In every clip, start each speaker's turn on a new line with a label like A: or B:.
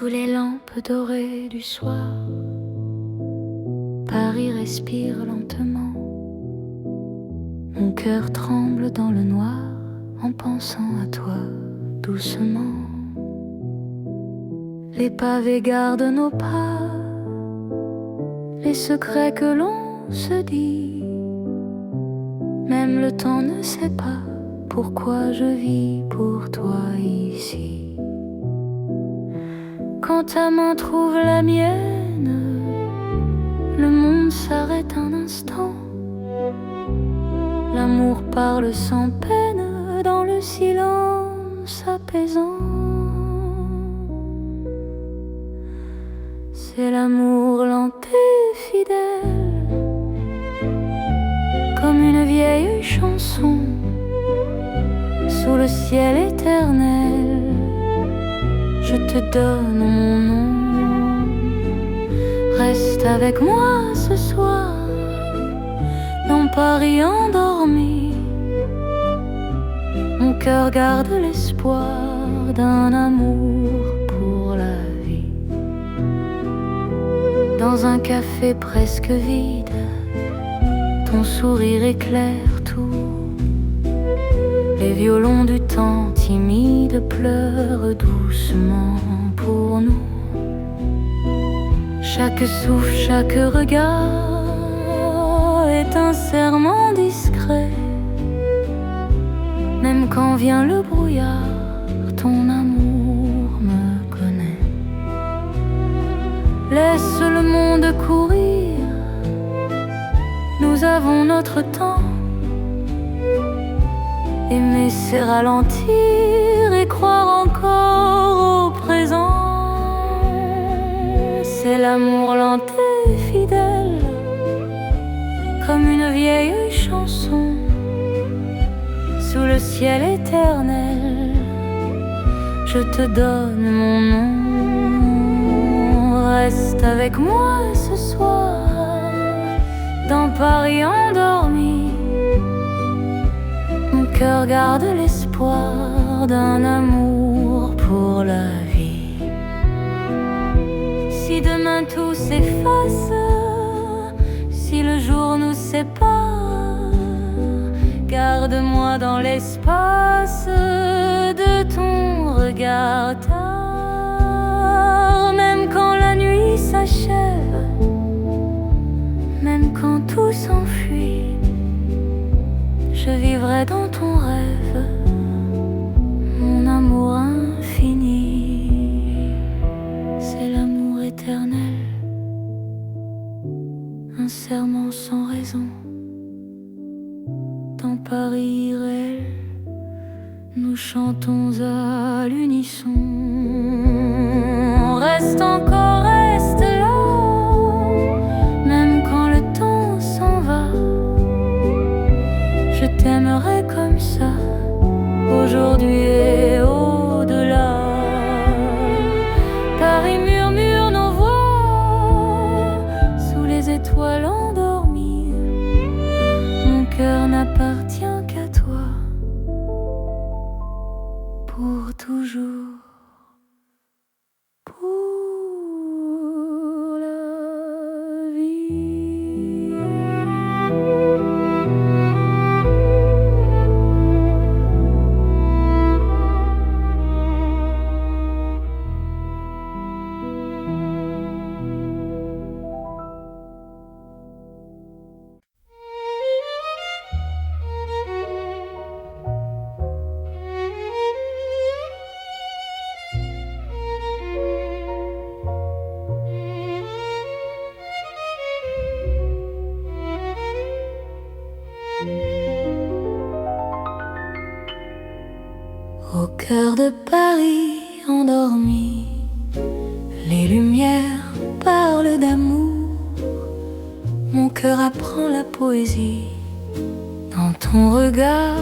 A: Sous les lampes dorées du soir, Paris respire lentement. Mon cœur tremble dans le noir en pensant à toi doucement. Les pavés gardent nos pas, les secrets que l'on se dit. Même le temps ne sait pas pourquoi je vis pour toi ici. Quand ta main trouve la mienne, le monde s'arrête un instant. L'amour parle sans peine dans le silence apaisant. C'est l'amour lent et fidèle, comme une vieille chanson sous le ciel éternel. Je te donne mon nom. Reste avec moi ce soir dans Paris endormi. Mon cœur garde l'espoir d'un amour pour la vie. Dans un café presque vide, ton sourire éclaire tout. Les violons du temps timide pleurent doucement pour nous. Chaque souffle, chaque regard est un serment discret. Même quand vient le brouillard, ton amour me connaît. Laisse le monde courir, nous avons notre temps. Aimer c'est ralentir et croire encore au présent. C'est l'amour lent et fidèle, comme une vieille chanson sous le ciel éternel. Je te donne mon nom. Reste avec moi ce soir dans Paris endormi. Mon cœur garde l'espoir d'un amour pour la vie. Si demain tout s'efface, si le jour nous sépare, garde-moi dans l'espace de ton regard tard. Même quand la nuit s'achève, même quand tout s'enfuit, je vivrai dans ton rêve, mon amour infini. C'est l'amour éternel, un serment sans raison. Dans Paris irréel, nous chantons à l'unisson. Reste encore, reste là, même quand le temps s'en va. Je t'aimerai comme ça, aujourd'hui et au-delà. Paris murmure nos voix sous les étoiles endormies. Mon cœur n'appartient qu'à toi pour toujours. Pour la vie. Au cœur de Paris endormi, les lumières parlent d'amour. Mon cœur apprend la poésie dans ton regard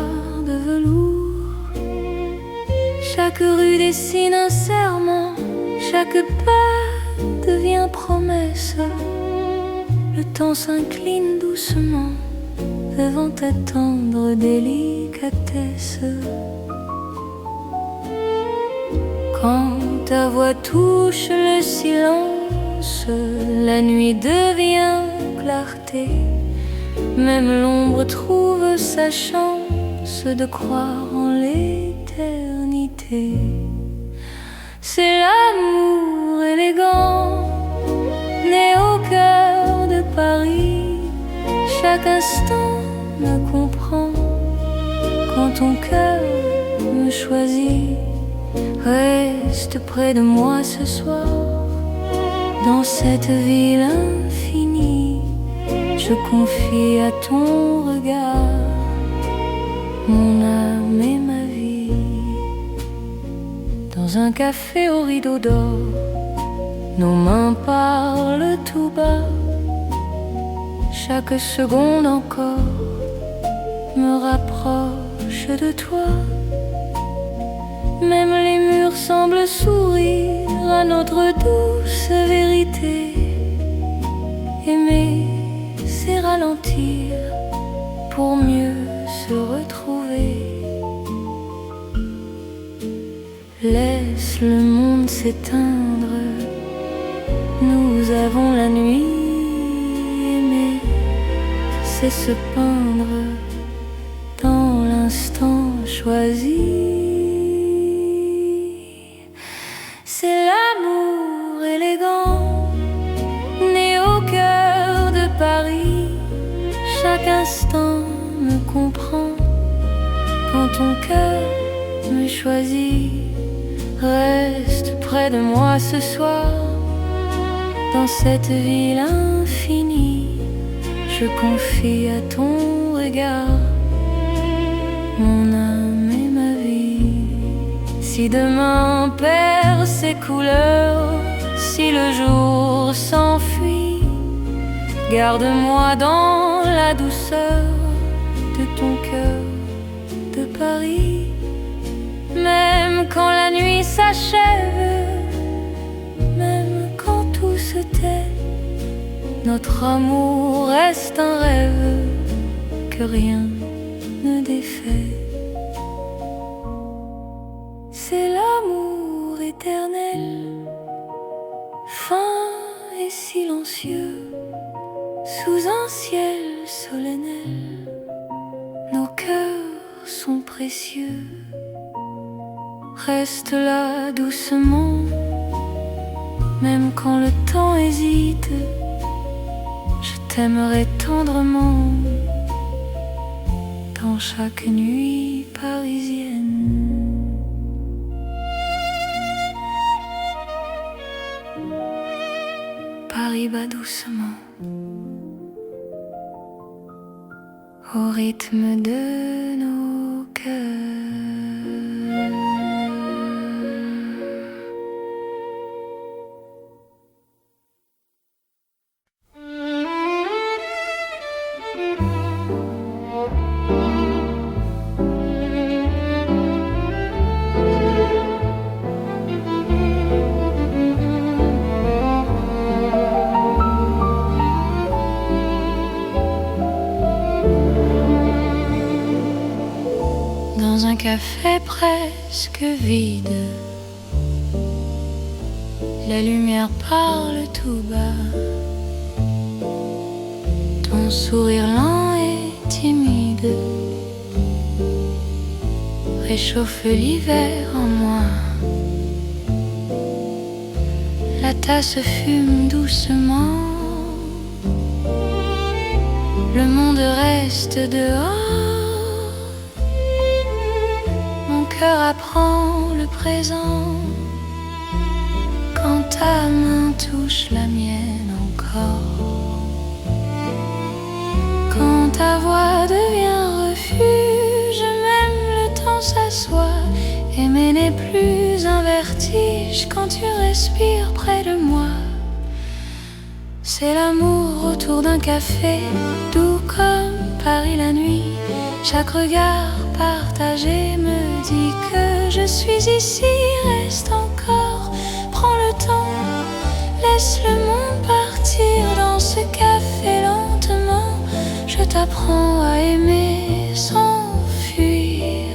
A: de velours. Chaque rue dessine un serment, chaque pas devient promesse. Le temps s'incline doucement devant ta tendre délicatesse. Quand ta voix touche le silence, la nuit devient clarté. Même l'ombre trouve sa chance de croire en l'éternité. C'est l'amour élégant, né au cœur de Paris. Chaque instant me comprend quand ton cœur me choisit. Reste près de moi ce soir, dans cette ville infinie. Je confie à ton regard mon âme et ma vie. Dans un café au rideau d'or, nos mains parlent tout bas. Chaque seconde encore me rapproche de toi. Même les murs semblent sourire à notre douce vérité. Aimer, c'est ralentir pour mieux se retrouver. Laisse le monde s'éteindre, nous avons la nuit. Aimer, c'est se peindre dans l'instant choisi. C'est l'amour élégant, né au cœur de Paris. Chaque instant me comprend quand ton cœur me choisit. Reste près de moi ce soir, dans cette ville infinie. Je confie à ton regard mon âme et ma vie. Si demain perd ses couleurs, si le jour s'enfuit, garde-moi dans la douceur de ton cœur de Paris. Même quand la nuit s'achève, même quand tout se tait, notre amour reste un rêve que rien ne défait. C'est l'amour éternel, fin et silencieux, sous un ciel solennel. Nos cœurs sont précieux. Reste là doucement, même quand le temps hésite. Je t'aimerai tendrement dans chaque nuit parisienne. Paris bat doucement au rythme de nos cœurs. Dans un café presque vide, la lumière parle tout bas. Ton sourire lent et timide réchauffe l'hiver en moi. La tasse fume doucement, le monde reste dehors. Mon cœur apprend le présent quand ta main touche la mienne encore. Quand ta voix devient refuge, même le temps s'assoit. Aimer n'est plus un vertige quand tu respires près de moi. C'est l'amour autour d'un café, doux comme Paris la nuit. Chaque regard partagé me dit que je suis ici. Reste encore, prends le temps, laisse le monde partir dans ce café lentement. Je t'apprends à aimer sans fuir.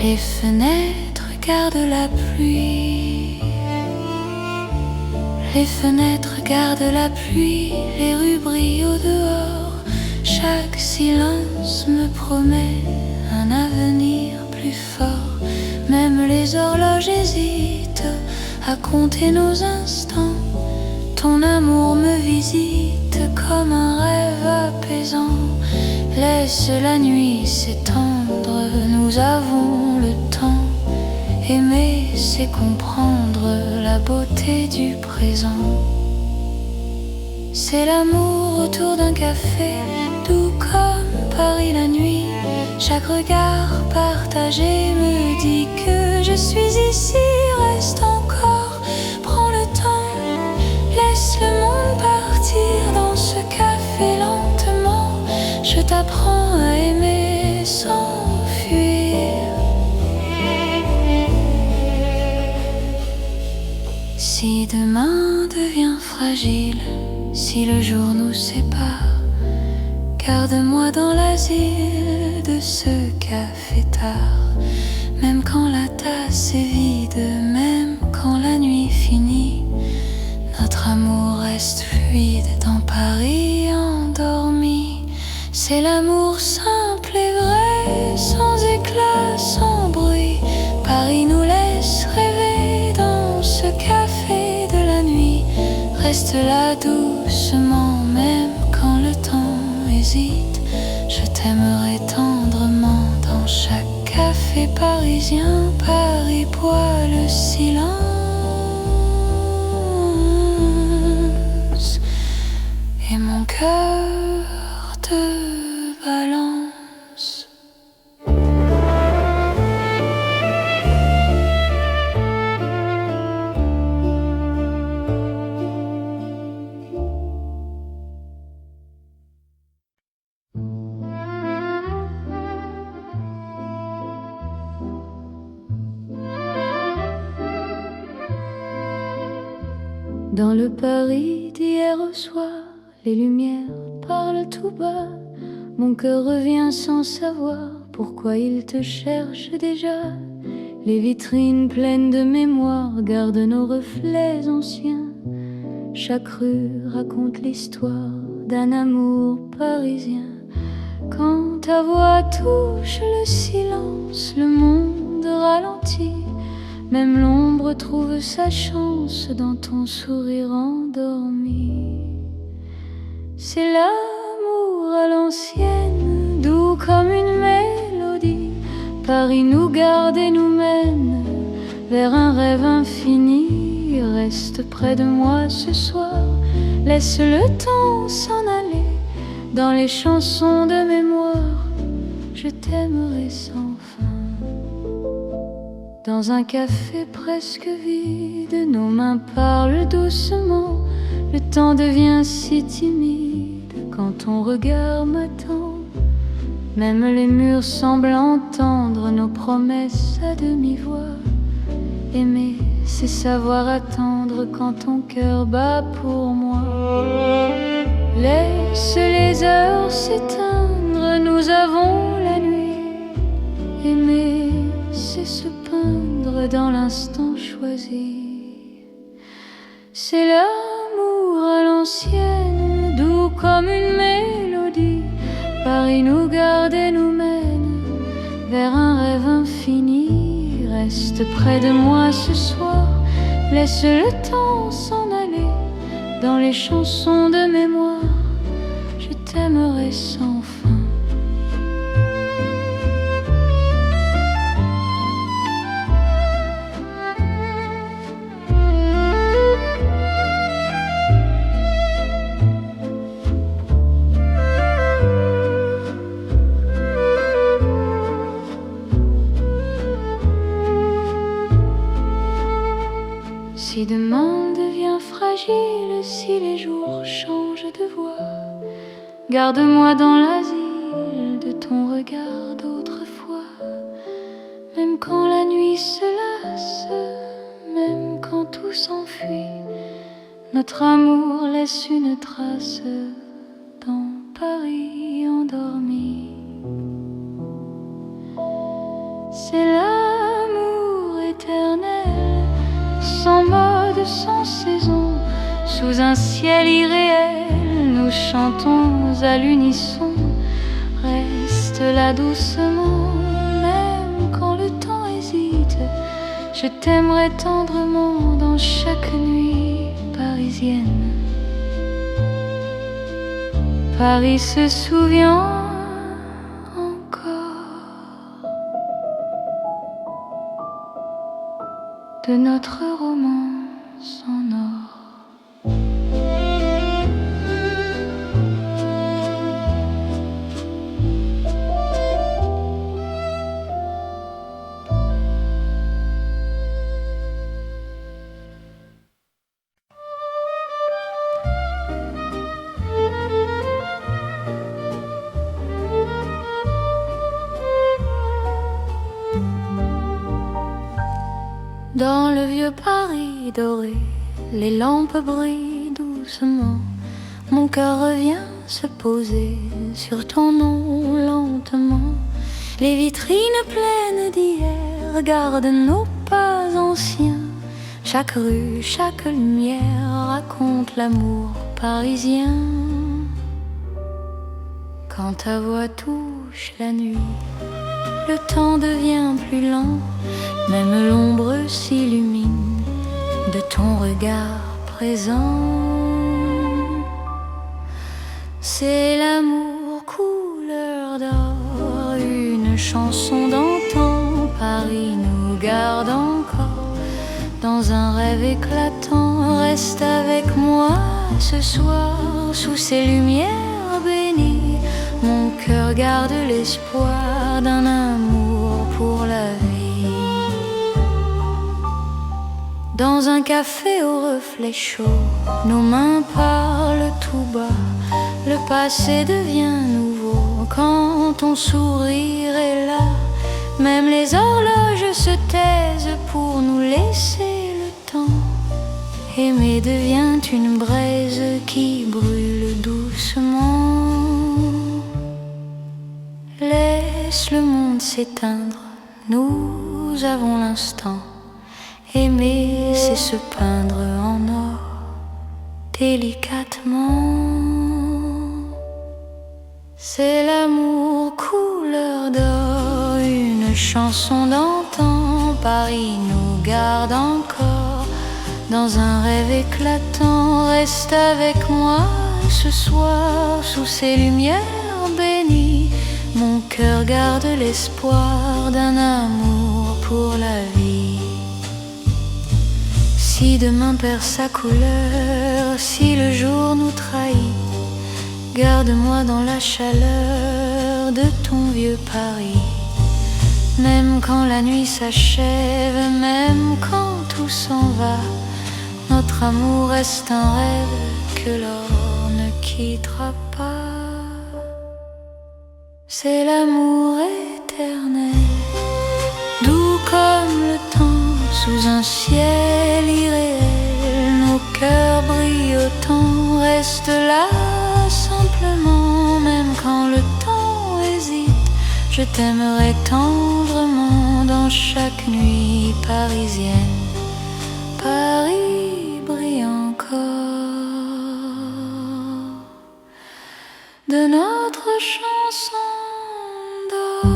A: Les fenêtres gardent la pluie. Les fenêtres gardent la pluie, les rues brillent au dehors. Chaque silence me promet un avenir plus fort. Même les horloges hésitent à compter nos instants. Ton amour me visite comme un rêve apaisant. Laisse la nuit s'étendre, nous avons le temps. Aimer, c'est comprendre la beauté du présent. C'est l'amour autour d'un café, doux comme Paris la nuit. Chaque regard partagé me dit que je suis ici. Reste encore, prends le temps, laisse le monde partir dans ce café lentement. Je t'apprends à aimer sans fuir. Si demain devient fragile, si le jour nous sépare, garde-moi dans l'asile de ce café tard. Même quand la tasse est vide, même quand la nuit finit, notre amour reste fluide dans Paris endormi. C'est l'amour simple et vrai, sans éclat, sans bruit. Paris nous laisse rêver dans ce café de la nuit. Reste là doucement, même quand le temps hésite. Je t'aimerai tendrement dans chaque café parisien. Paris boit le silence et mon cœur te balance. Dans le Paris d'hier au soir, les lumières parlent tout bas. Mon cœur revient sans savoir pourquoi il te cherche déjà. Les vitrines pleines de mémoire gardent nos reflets anciens. Chaque rue raconte l'histoire d'un amour parisien. Quand ta voix touche le silence, le monde ralentit. Même l'ombre trouve sa chance dans ton sourire endormi. C'est l'amour à l'ancienne, doux comme une mélodie. Paris nous garde et nous mène vers un rêve infini. Reste près de moi ce soir, laisse le temps s'en aller. Dans les chansons de mémoire, je t'aimerai sans fin. Dans un café presque vide, nos mains parlent doucement. Le temps devient si timide quand ton regard m'attend. Même les murs semblent entendre nos promesses à demi-voix. Aimer, c'est savoir attendre quand ton cœur bat pour moi. Laisse les heures s'éteindre, nous avons la nuit. Aimer, c'est se peindre dans l'instant choisi. C'est l'amour à l'ancienne, doux comme une mélodie. Paris nous garde et nous mène vers un rêve infini. Reste près de moi ce soir, laisse le temps s'en aller. Dans les chansons de mémoire, je t'aimerai sans fin. Si demain devient fragile, si les jours changent de voix, garde-moi dans l'asile de ton regard d'autrefois. Même quand la nuit se lasse, même quand tout s'enfuit, notre amour laisse une trace dans Paris endormi. C'est l'amour éternel. sans mode, sans saison, sous un ciel irréel, nous chantons à l'unisson. Reste là doucement, même quand le temps hésite. Je t'aimerai tendrement dans chaque nuit parisienne. Paris se souvient de notre romance en or. Dans le vieux Paris doré, les lampes brillent doucement. Mon cœur revient se poser sur ton nom lentement. Les vitrines pleines d'hier gardent nos pas anciens. Chaque rue, chaque lumière raconte l'amour parisien. Quand ta voix touche la nuit, le temps devient plus lent. Même l'ombre s'illumine de ton regard présent. C'est l'amour couleur d'or, une chanson d'antan. Paris nous garde encore dans un rêve éclatant. Reste avec moi ce soir sous ces lumières bénies. Mon cœur garde l'espoir d'un amour pour la vie. Dans un café au reflet chaud, nos mains parlent tout bas. Le passé devient nouveau quand ton sourire est là. Même les horloges se taisent pour nous laisser le temps. Aimer devient une braise qui brûle doucement. Laisse le monde s'éteindre, nous avons l'instant. Aimer, c'est se peindre en or, délicatement. C'est l'amour couleur d'or, une chanson d'antan. Paris nous garde encore dans un rêve éclatant. Reste avec moi ce soir sous ces lumières bénies. Mon cœur garde l'espoir d'un amour pour la vie. Si demain perd sa couleur, si le jour nous trahit, garde-moi dans la chaleur de ton vieux Paris. Même quand la nuit s'achève, même quand tout s'en va, notre amour reste un rêve que l'or ne quittera pas. C'est l'amour éternel, doux comme le temps, sous un ciel irréel. Nos cœurs brillent autant, reste là simplement. Même quand le temps hésite, je t'aimerai tendrement dans chaque nuit parisienne. Paris brille encore de notre chanson d'or.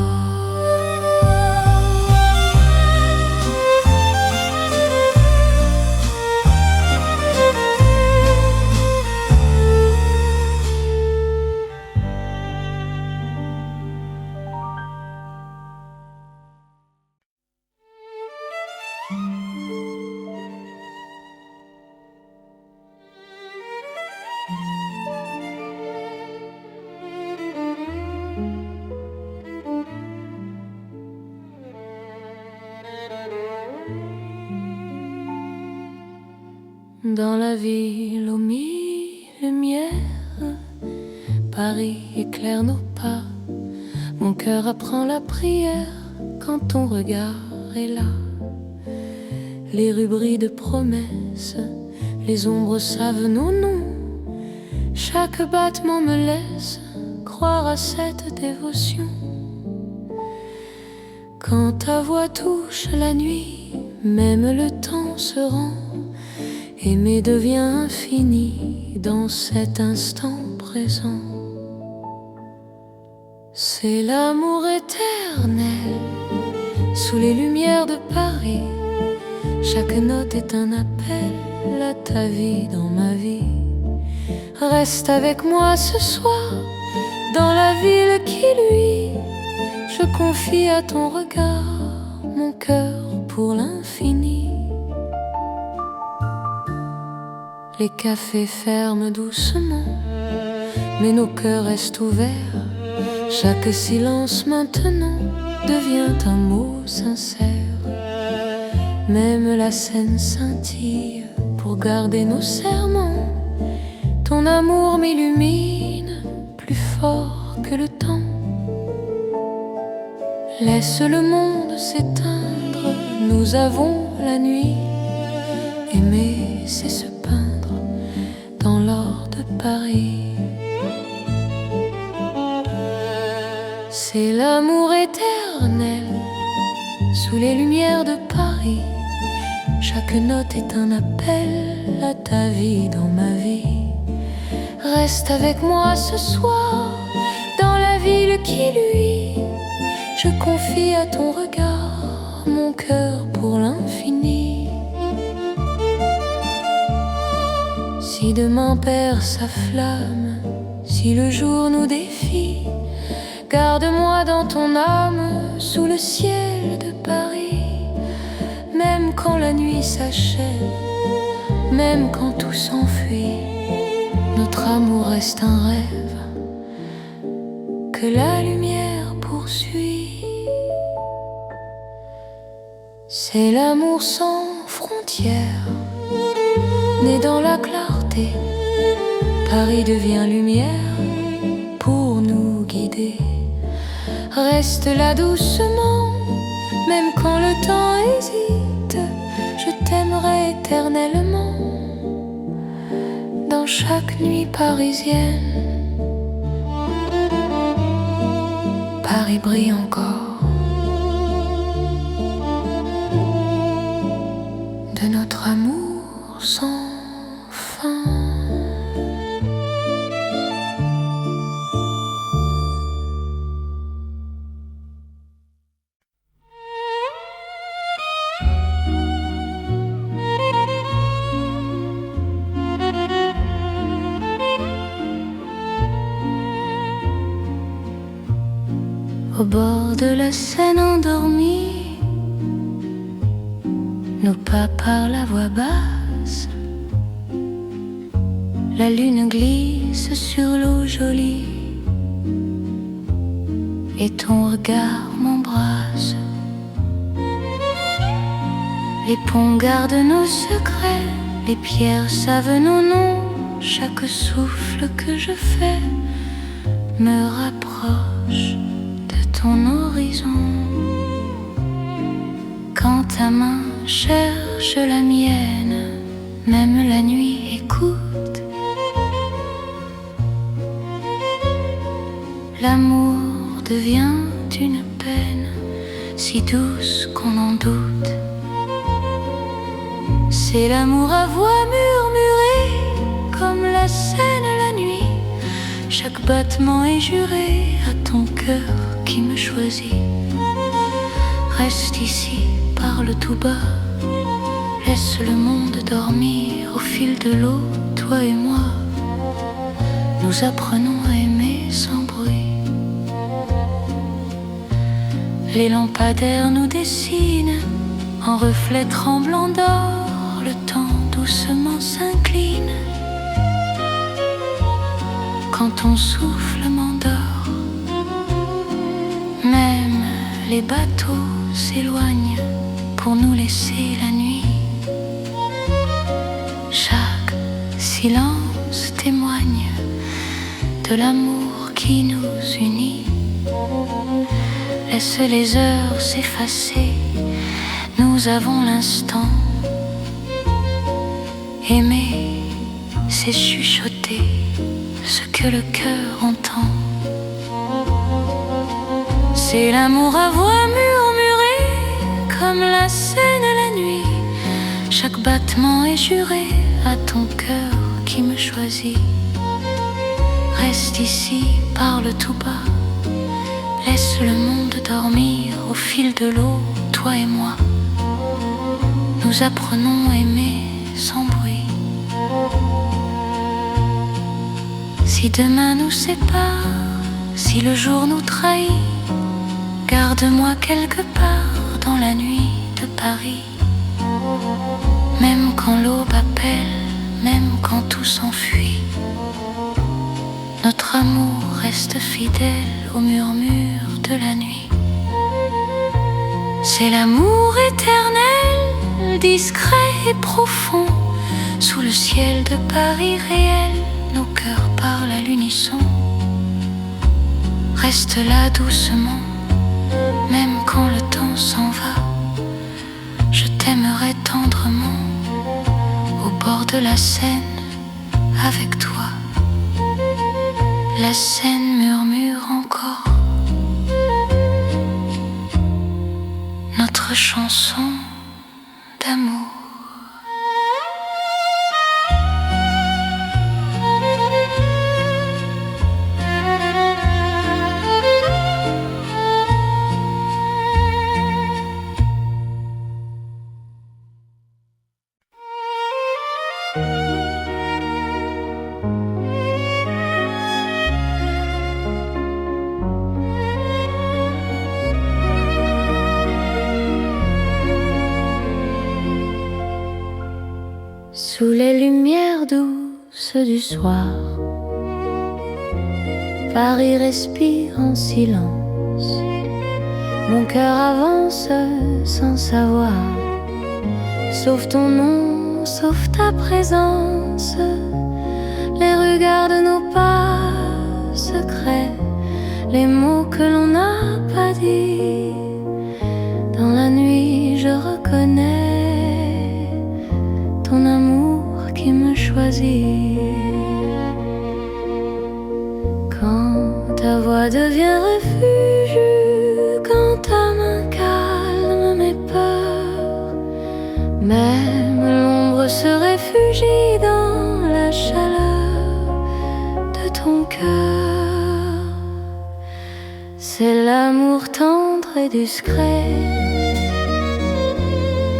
A: Dans la ville aux mille lumières, Paris éclaire nos pas. Mon cœur apprend la prière quand ton regard est là. Les rues brillent de promesses, les ombres savent nos noms. Chaque battement me laisse croire à cette dévotion. Quand ta voix touche la nuit, même le temps se rend Aimer devient infini dans cet instant présent. C'est l'amour éternel sous les lumières de Paris. Chaque note est un appel à ta vie dans ma vie. Reste avec moi ce soir dans la ville qui luit. Je confie à ton regard mon cœur pour l'infini. Les cafés ferment doucement, mais nos cœurs restent ouverts. Chaque silence maintenant devient un mot sincère. Même la scène scintille pour garder nos serments. Ton amour m'illumine plus fort que le temps. Laisse le monde s'éteindre, nous avons la nuit. Aimer, c'est se peindre dans l'or de Paris. C'est l'amour éternel sous les lumières de Paris. Chaque note est un appel à ta vie dans ma vie. Reste avec moi ce soir dans la ville qui luit. Je confie à ton regard mon cœur pour l'infini. Si demain perd sa flamme, si le jour nous défie, garde-moi dans ton âme sous le ciel de Paris. Même quand la nuit s'achève, même quand tout s'enfuit, notre amour reste un rêve que la lumière poursuit. C'est l'amour sans frontières, né dans la clarté. Paris devient lumière pour nous guider. Reste là doucement, même quand le temps hésite. Je t'aimerai éternellement dans chaque nuit parisienne. Paris brille encore de notre amour sans fin. Au bord de la Seine endormie, nos pas parlent à voix basse. La lune glisse sur l'eau jolie et ton regard m'embrasse. Les ponts gardent nos secrets, les pierres savent nos noms. Chaque souffle que je fais me rapproche ton horizon. Quand ta main cherche la mienne, même la nuit écoute. L'amour devient une peine si douce qu'on en doute. C'est l'amour à voix murmurée comme la Seine la nuit. Chaque battement est juré à ton cœur qui me choisit. Reste ici, parle tout bas. Laisse le monde dormir au fil de l'eau. Toi et moi, nous apprenons à aimer sans bruit. Les lampadaires nous dessinent en reflets tremblants d'or. Le temps doucement s'incline quand ton souffle m'endort. Même les bateaux s'éloignent pour nous laisser la nuit. Chaque silence témoigne de l'amour qui nous unit. Laisse les heures s'effacer, nous avons l'instant. Aimer, c'est chuchoter ce que le cœur entend. C'est l'amour à voix murmurée comme la Seine la nuit. Chaque battement bêtement ai juré à ton cœur qui me choisit. Reste ici, parle tout bas, laisse le monde dormir au fil de l'eau, toi et moi. Nous apprenons à aimer sans bruit. Si demain nous sépare, si le jour nous trahit, garde-moi quelque part dans la nuit de Paris. Même quand l'aube appelle, même quand tout s'enfuit, notre amour reste fidèle au murmure de la nuit. C'est l'amour éternel, discret et profond. Sous le ciel de Paris réel, nos cœurs parlent à l'unisson. Reste là doucement, même quand le temps s'en va. Je t'aimerai tendrement, au bord de la Seine, avec toi. La Seine murmure encore notre chanson d'amour. Sous les lumières douces du soir, Paris respire en silence. Mon cœur avance sans savoir, sauf ton nom, sauf ta présence. Les regards de nos pas secrets, les mots que l'on n'a pas dit. Dans la nuit je reconnais ton amour qui me choisit. Quand ta voix devient refuge, quand ta main calme mes peurs, même l'ombre se réfugie dans la chaleur de ton cœur. C'est l'amour tendre et discret,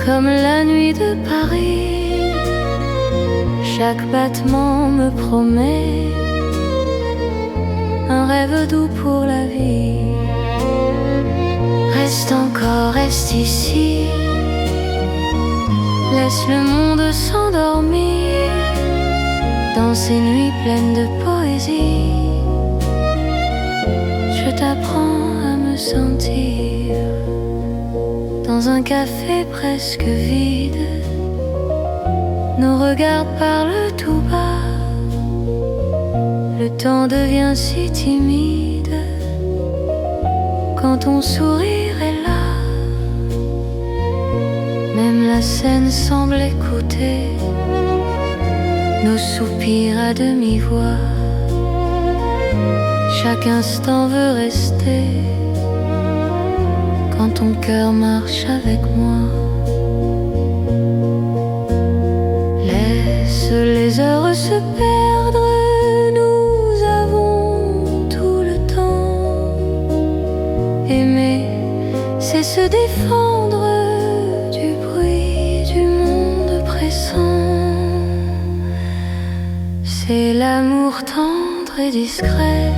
A: comme la nuit de Paris. Chaque battement me promet un rêve doux pour la vie. Reste encore, reste ici, laisse le monde s'endormir dans ces nuits pleines de poésie. Je t'apprends à me sentir dans un café presque vide. Nos regards parlent tout bas, le temps devient si timide quand ton sourire est là. Même la Seine semble écouter nos soupirs à demi-voix. Chaque instant veut rester quand ton cœur marche avec moi. Les heures se perdre, nous avons tout le temps. Aimer, c'est se défendre du bruit du monde pressant. C'est l'amour tendre et discret,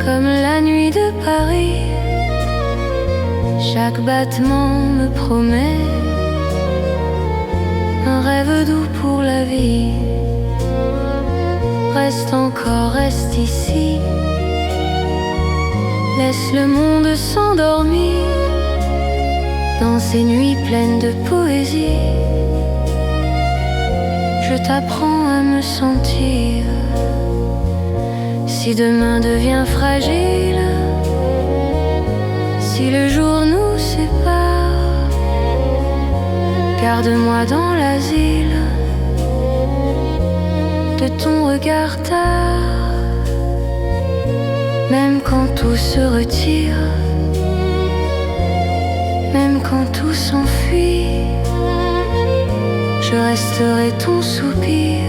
A: comme la nuit de Paris. Chaque battement me promet un rêve doux pour la vie. Reste encore, reste ici, laisse le monde s'endormir dans ces nuits pleines de poésie. Je t'apprends à me sentir. Si demain devient fragile, si le jour nous sépare, garde-moi dans l'asile de ton regard tard. Même quand tout se retire, même quand tout s'enfuit, je resterai ton soupir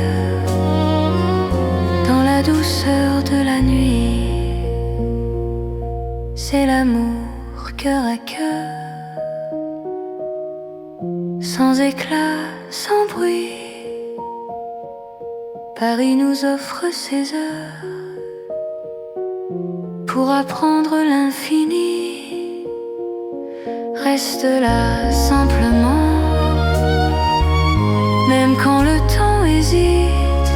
A: dans la douceur de la nuit. C'est l'amour cœur à cœur, sans éclat, sans bruit. Paris nous offre ses heures pour apprendre l'infini. Reste là simplement, même quand le temps hésite,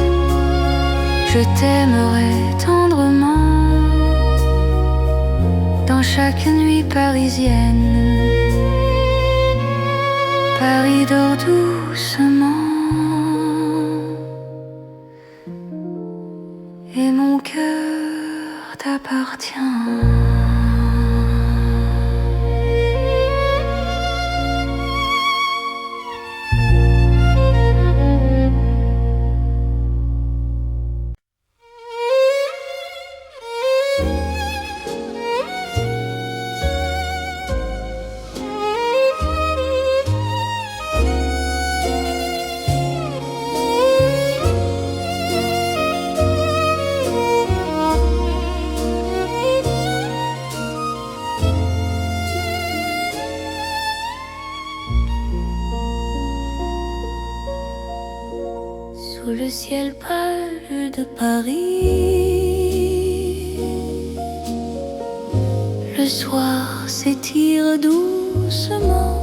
A: je t'aimerai tendrement. Dans chaque nuit parisienne, Paris dort doucement, et mon cœur t'appartient. Sous le ciel pâle de Paris, le soir s'étire doucement,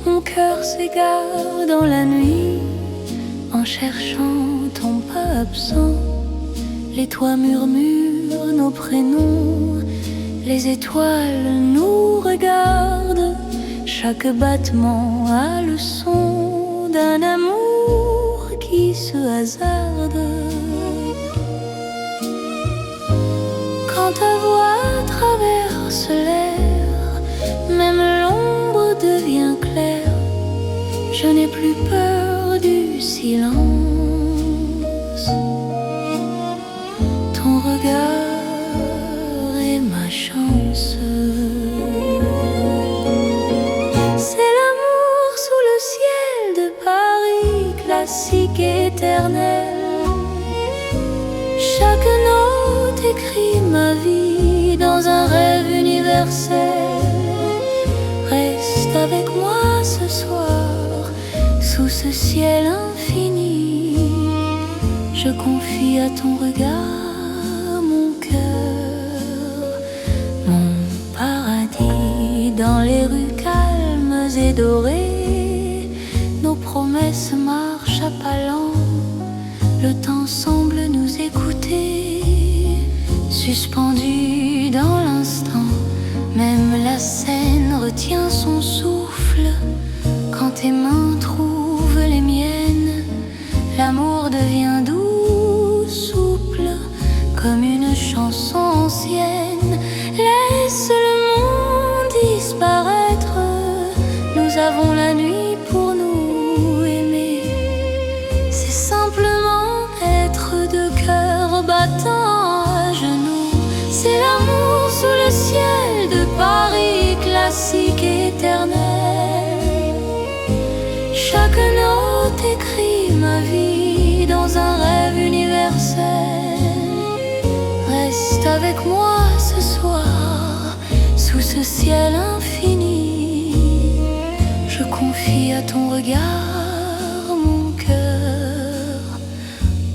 A: mon cœur s'égare dans la nuit, en cherchant ton pas absent. Les toits murmurent nos prénoms, les étoiles nous regardent, chaque battement a le son d'un amour qui se hasarde. Quand ta voix traverse l'air, même l'ombre devient claire. Je n'ai plus peur du silence. Ton regard est ma chance. C'est l'amour sous le ciel de Paris, classique éternel. Chaque note écrit ma vie dans un rêve universel. Reste avec moi ce soir, sous ce ciel infini. Je confie à ton regard mon cœur, mon paradis. Dans les rues calmes et dorées, nos promesses marchent à pas lents. Le temps semble nous écouter, suspendu dans l'instant. Même la scène retient son souffle quand tes mains trouvent les miennes. L'amour devient doux, souple, comme une chanson ancienne. Laisse le monde disparaître, nous avons la nuit pour nous aimer. C'est simplement être deux cœurs battants à genoux. C'est l'amour sous le ciel de Paris, classique éternel. Chaque note écrit ma vie dans un rêve universel. Reste avec moi ce soir, sous ce ciel infini. Je confie à ton regard mon cœur,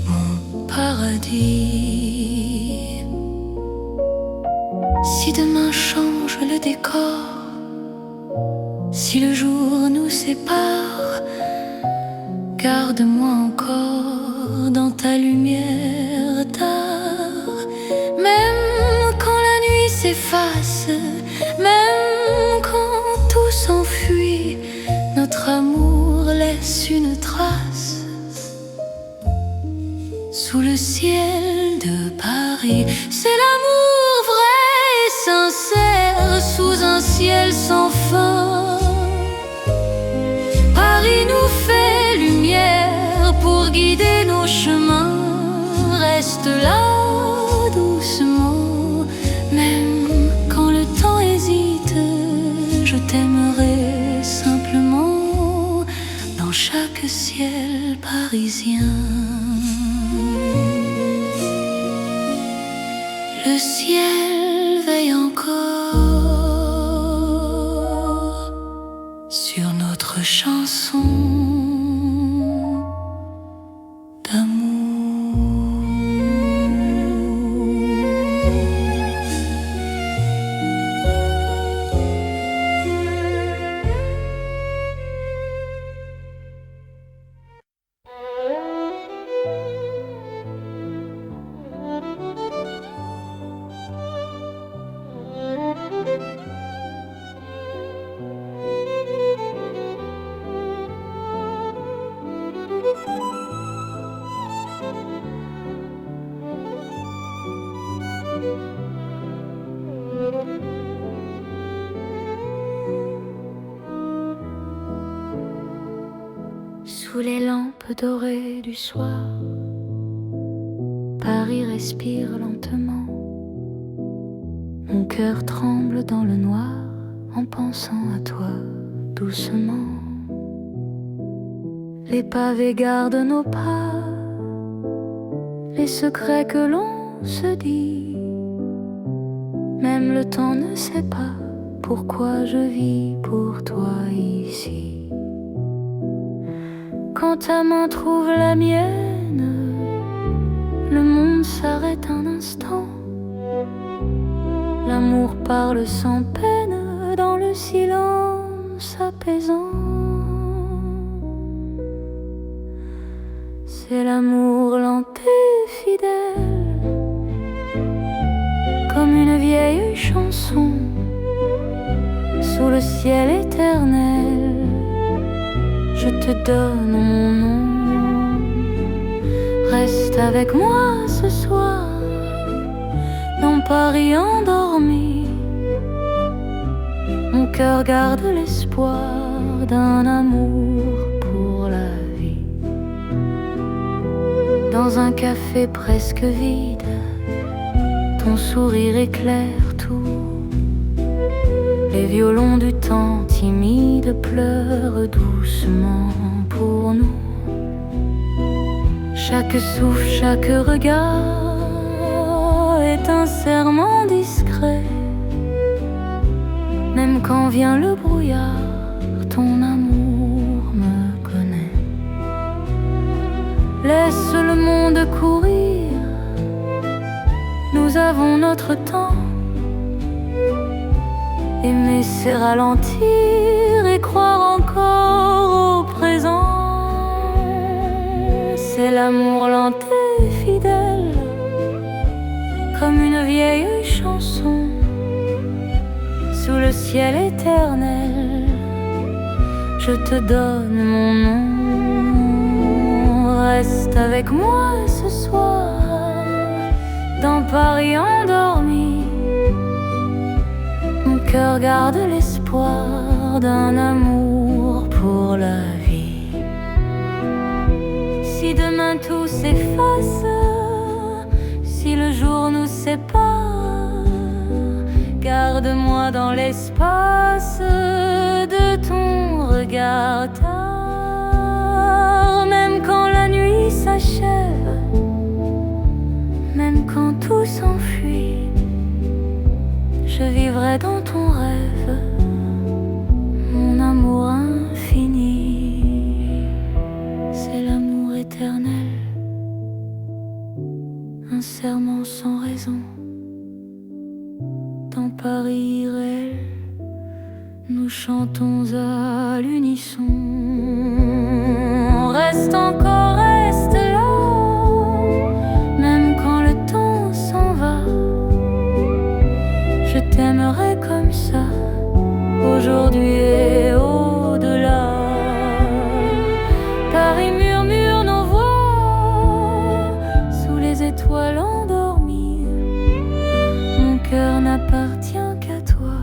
A: mon paradis. Si demain change le décor, si le jour nous sépare, garde-moi encore dans ta lumière tard. Même quand la nuit s'efface, même quand tout s'enfuit, notre amour laisse une trace sous le ciel de Paris. C'est l'amour vrai et sincère sous un ciel sans fin. Paris nous fait lumière pour guider nos chemins. Reste là doucement, même quand le temps hésite. Je t'aimerai simplement dans chaque ciel parisien. Le ciel veille encore sur notre chanson d'amour. Sous les lampes dorées du soir, Paris respire lentement. Mon cœur tremble dans le noir en pensant à toi doucement. Les pavés gardent nos pas, les secrets que l'on se dit. Même le temps ne sait pas pourquoi je vis pour toi ici. Quand ta main trouve la mienne, le monde s'arrête un instant. L'amour parle sans peine dans le silence apaisant. C'est l'amour lent et fidèle, comme une vieille chanson sous le ciel éternel. Je te donne mon nom. Reste avec moi ce soir dans Paris endormi. Mon cœur garde l'espoir d'un amour pour la vie. Dans un café presque vide, ton sourire éclaire tout. Les violons du temps timide pleurent doucement pour nous. Chaque souffle, chaque regard est un serment discret. Même quand vient le brouillard, ton amour me connaît. Laisse le monde courir, nous avons notre temps. Aimer c'est ralentir et croire encore au présent. C'est l'amour lent et fidèle, comme une vieille chanson sous le ciel éternel. Je te donne mon nom. Reste avec moi ce soir dans Paris endormi. Mon cœur garde l'espoir d'un amour pour la vie. Si demain tout s'efface, si le jour nous sépare, garde-moi dans l'espace de ton regard tard. Même quand la nuit s'achève, même quand tout s'enfuit, je vivrai dans ton rêve, mon amour infini. C'est l'amour éternel, un serment sans raison. Dans Paris irréel, nous chantons à l'unisson. Reste encore, reste là, même quand le temps s'en va. Je t'aimerai comme ça, aujourd'hui et au-delà. Paris murmure nos voix sous les étoiles endormies. Mon cœur n'appartient qu'à toi,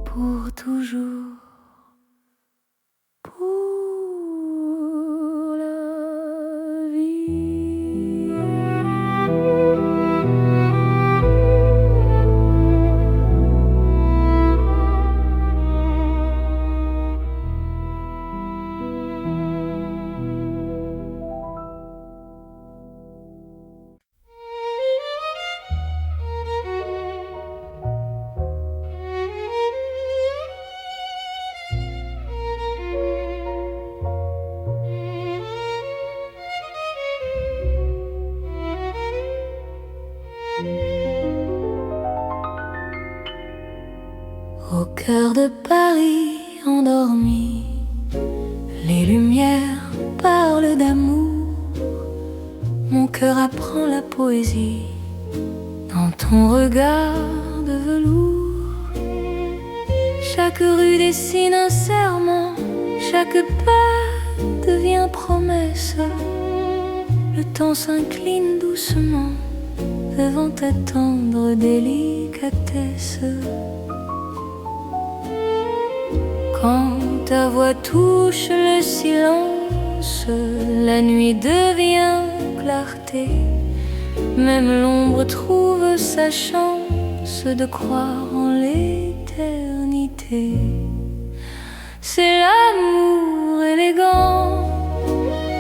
A: pour toujours, pour cœur de Paris endormi, les lumières parlent d'amour, mon cœur apprend la poésie dans ton regard de velours. Chaque rue dessine un serment, chaque pas devient promesse. Le temps s'incline doucement devant ta tendre délicatesse. Quand ta voix touche le silence, la nuit devient clarté. Même l'ombre trouve sa chance de croire en l'éternité. C'est l'amour élégant,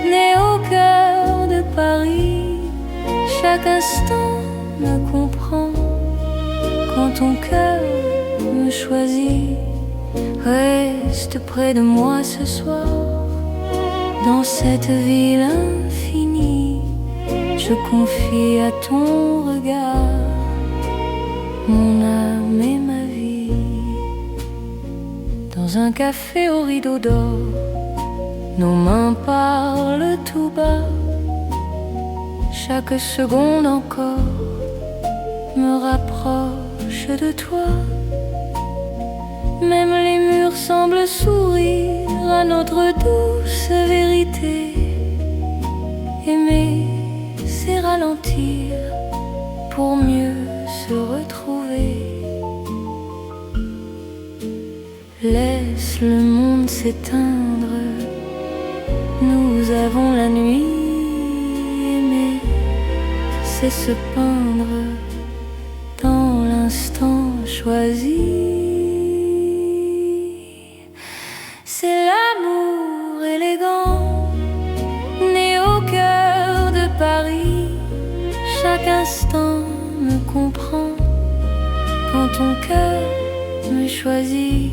A: né au cœur de Paris. Chaque instant me comprend quand ton cœur me choisit. Reste près de moi ce soir, dans cette ville infinie. Je confie à ton regard mon âme et ma vie. Dans un café au rideau d'or, nos mains parlent tout bas. Chaque seconde encore me rapproche de toi. Même les murs semblent sourire à notre douce vérité. Aimer, c'est ralentir pour mieux se retrouver. Laisse le monde s'éteindre, nous avons la nuit. Aimer, c'est se peindre dans l'instant choisi. C'est l'amour élégant, né au cœur de Paris. Chaque instant me comprend quand ton cœur me choisit.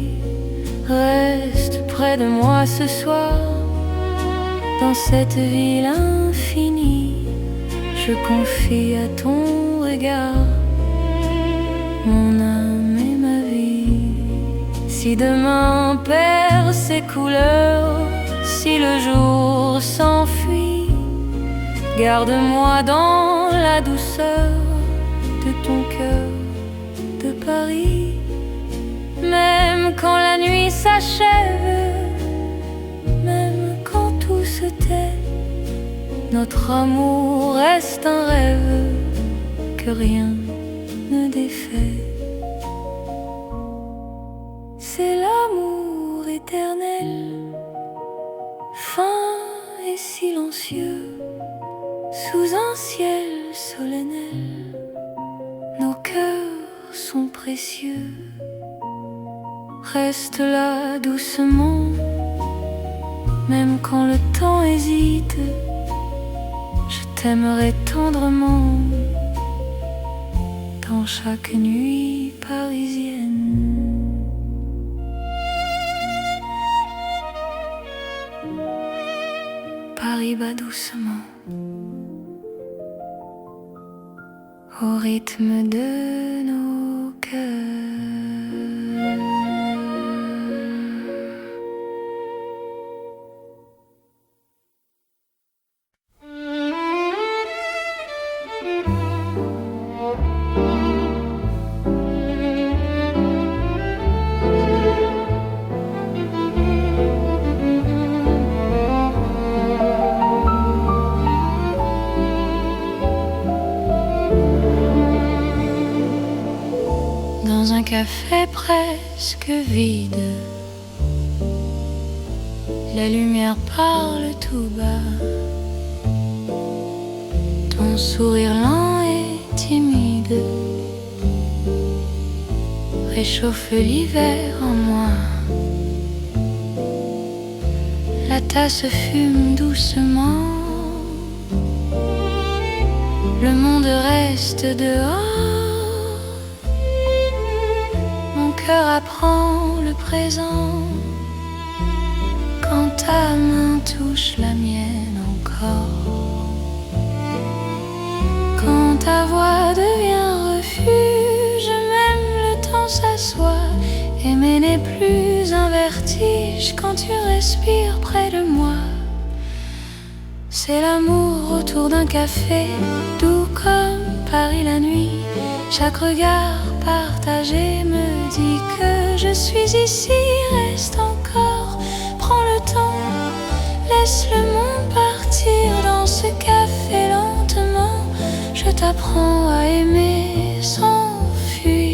A: Reste près de moi ce soir, dans cette ville infinie. Je confie à ton regard mon âme et ma vie. Si demain perd ses couleurs, si le jour s'enfuit, garde-moi dans la douceur de ton cœur de Paris. Même quand la nuit s'achève, même quand tout se tait, notre amour reste un rêve que rien ne défait. C'est l'amour éternel, fin et silencieux, sous un ciel solennel. Nos cœurs sont précieux. Reste là doucement, même quand le temps hésite. Je t'aimerai tendrement dans chaque nuit parisienne. Paris bat doucement au rythme de nos cœurs. Dans un café presque vide, la lumière parle tout bas. Ton sourire lent et timide réchauffe l'hiver en moi. La tasse fume doucement, le monde reste dehors. Mon cœur apprend le présent quand ta main touche la mienne encore. Quand ta voix devient refuge, même le temps s'assoit et Aimer n'est plus un vertige quand tu respires près de moi. C'est l'amour autour d'un café, doux comme Paris la nuit. Chaque regard partagé me dit que je suis ici. Reste encore, prends le temps, laisse le monde partir dans ce café lentement. Je t'apprends à aimer sans fuir.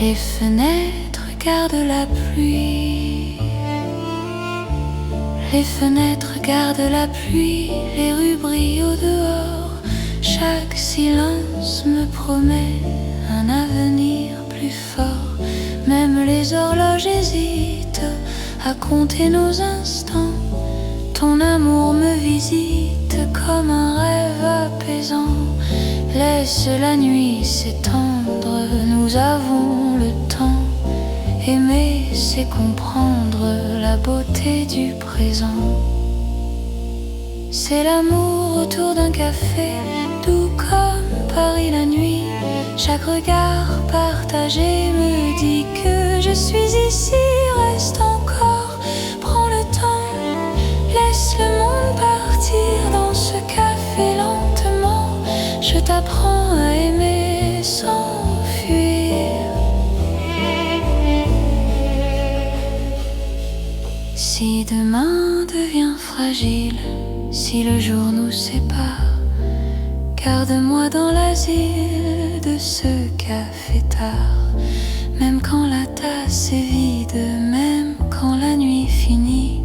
A: Les fenêtres gardent la pluie. Les fenêtres gardent la pluie. Les rues brillent au dehors. Chaque silence me promet un avenir plus fort. Même les horloges hésitent à compter nos instants. Ton amour me visite comme un rêve apaisant. Laisse la nuit s'étendre, nous avons le temps. Aimer, c'est comprendre la beauté du présent. C'est l'amour autour d'un café, doux comme Paris la nuit. Chaque regard partagé me dit que je suis ici. Reste encore, prends le temps, laisse le monde partir dans ce café lentement. Je t'apprends à aimer sans fuir. Si demain devient fragile, si le jour nous sépare, garde-moi dans l'asile de ce café tard. Même quand la tasse est vide, même quand la nuit finit,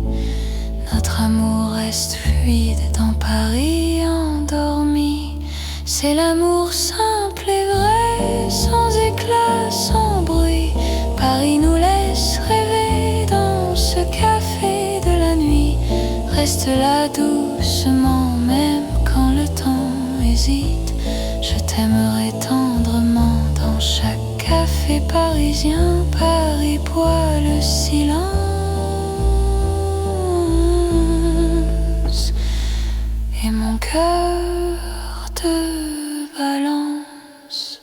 A: notre amour reste fluide dans Paris endormi. C'est l'amour simple et vrai, sans éclat, sans bruit. Paris nous laisse rêver dans ce café de la nuit. Reste là doucement, même quand le temps hésite. Je t'aimerai tendrement dans chaque café parisien. Paris boit le silence et mon cœur te balance.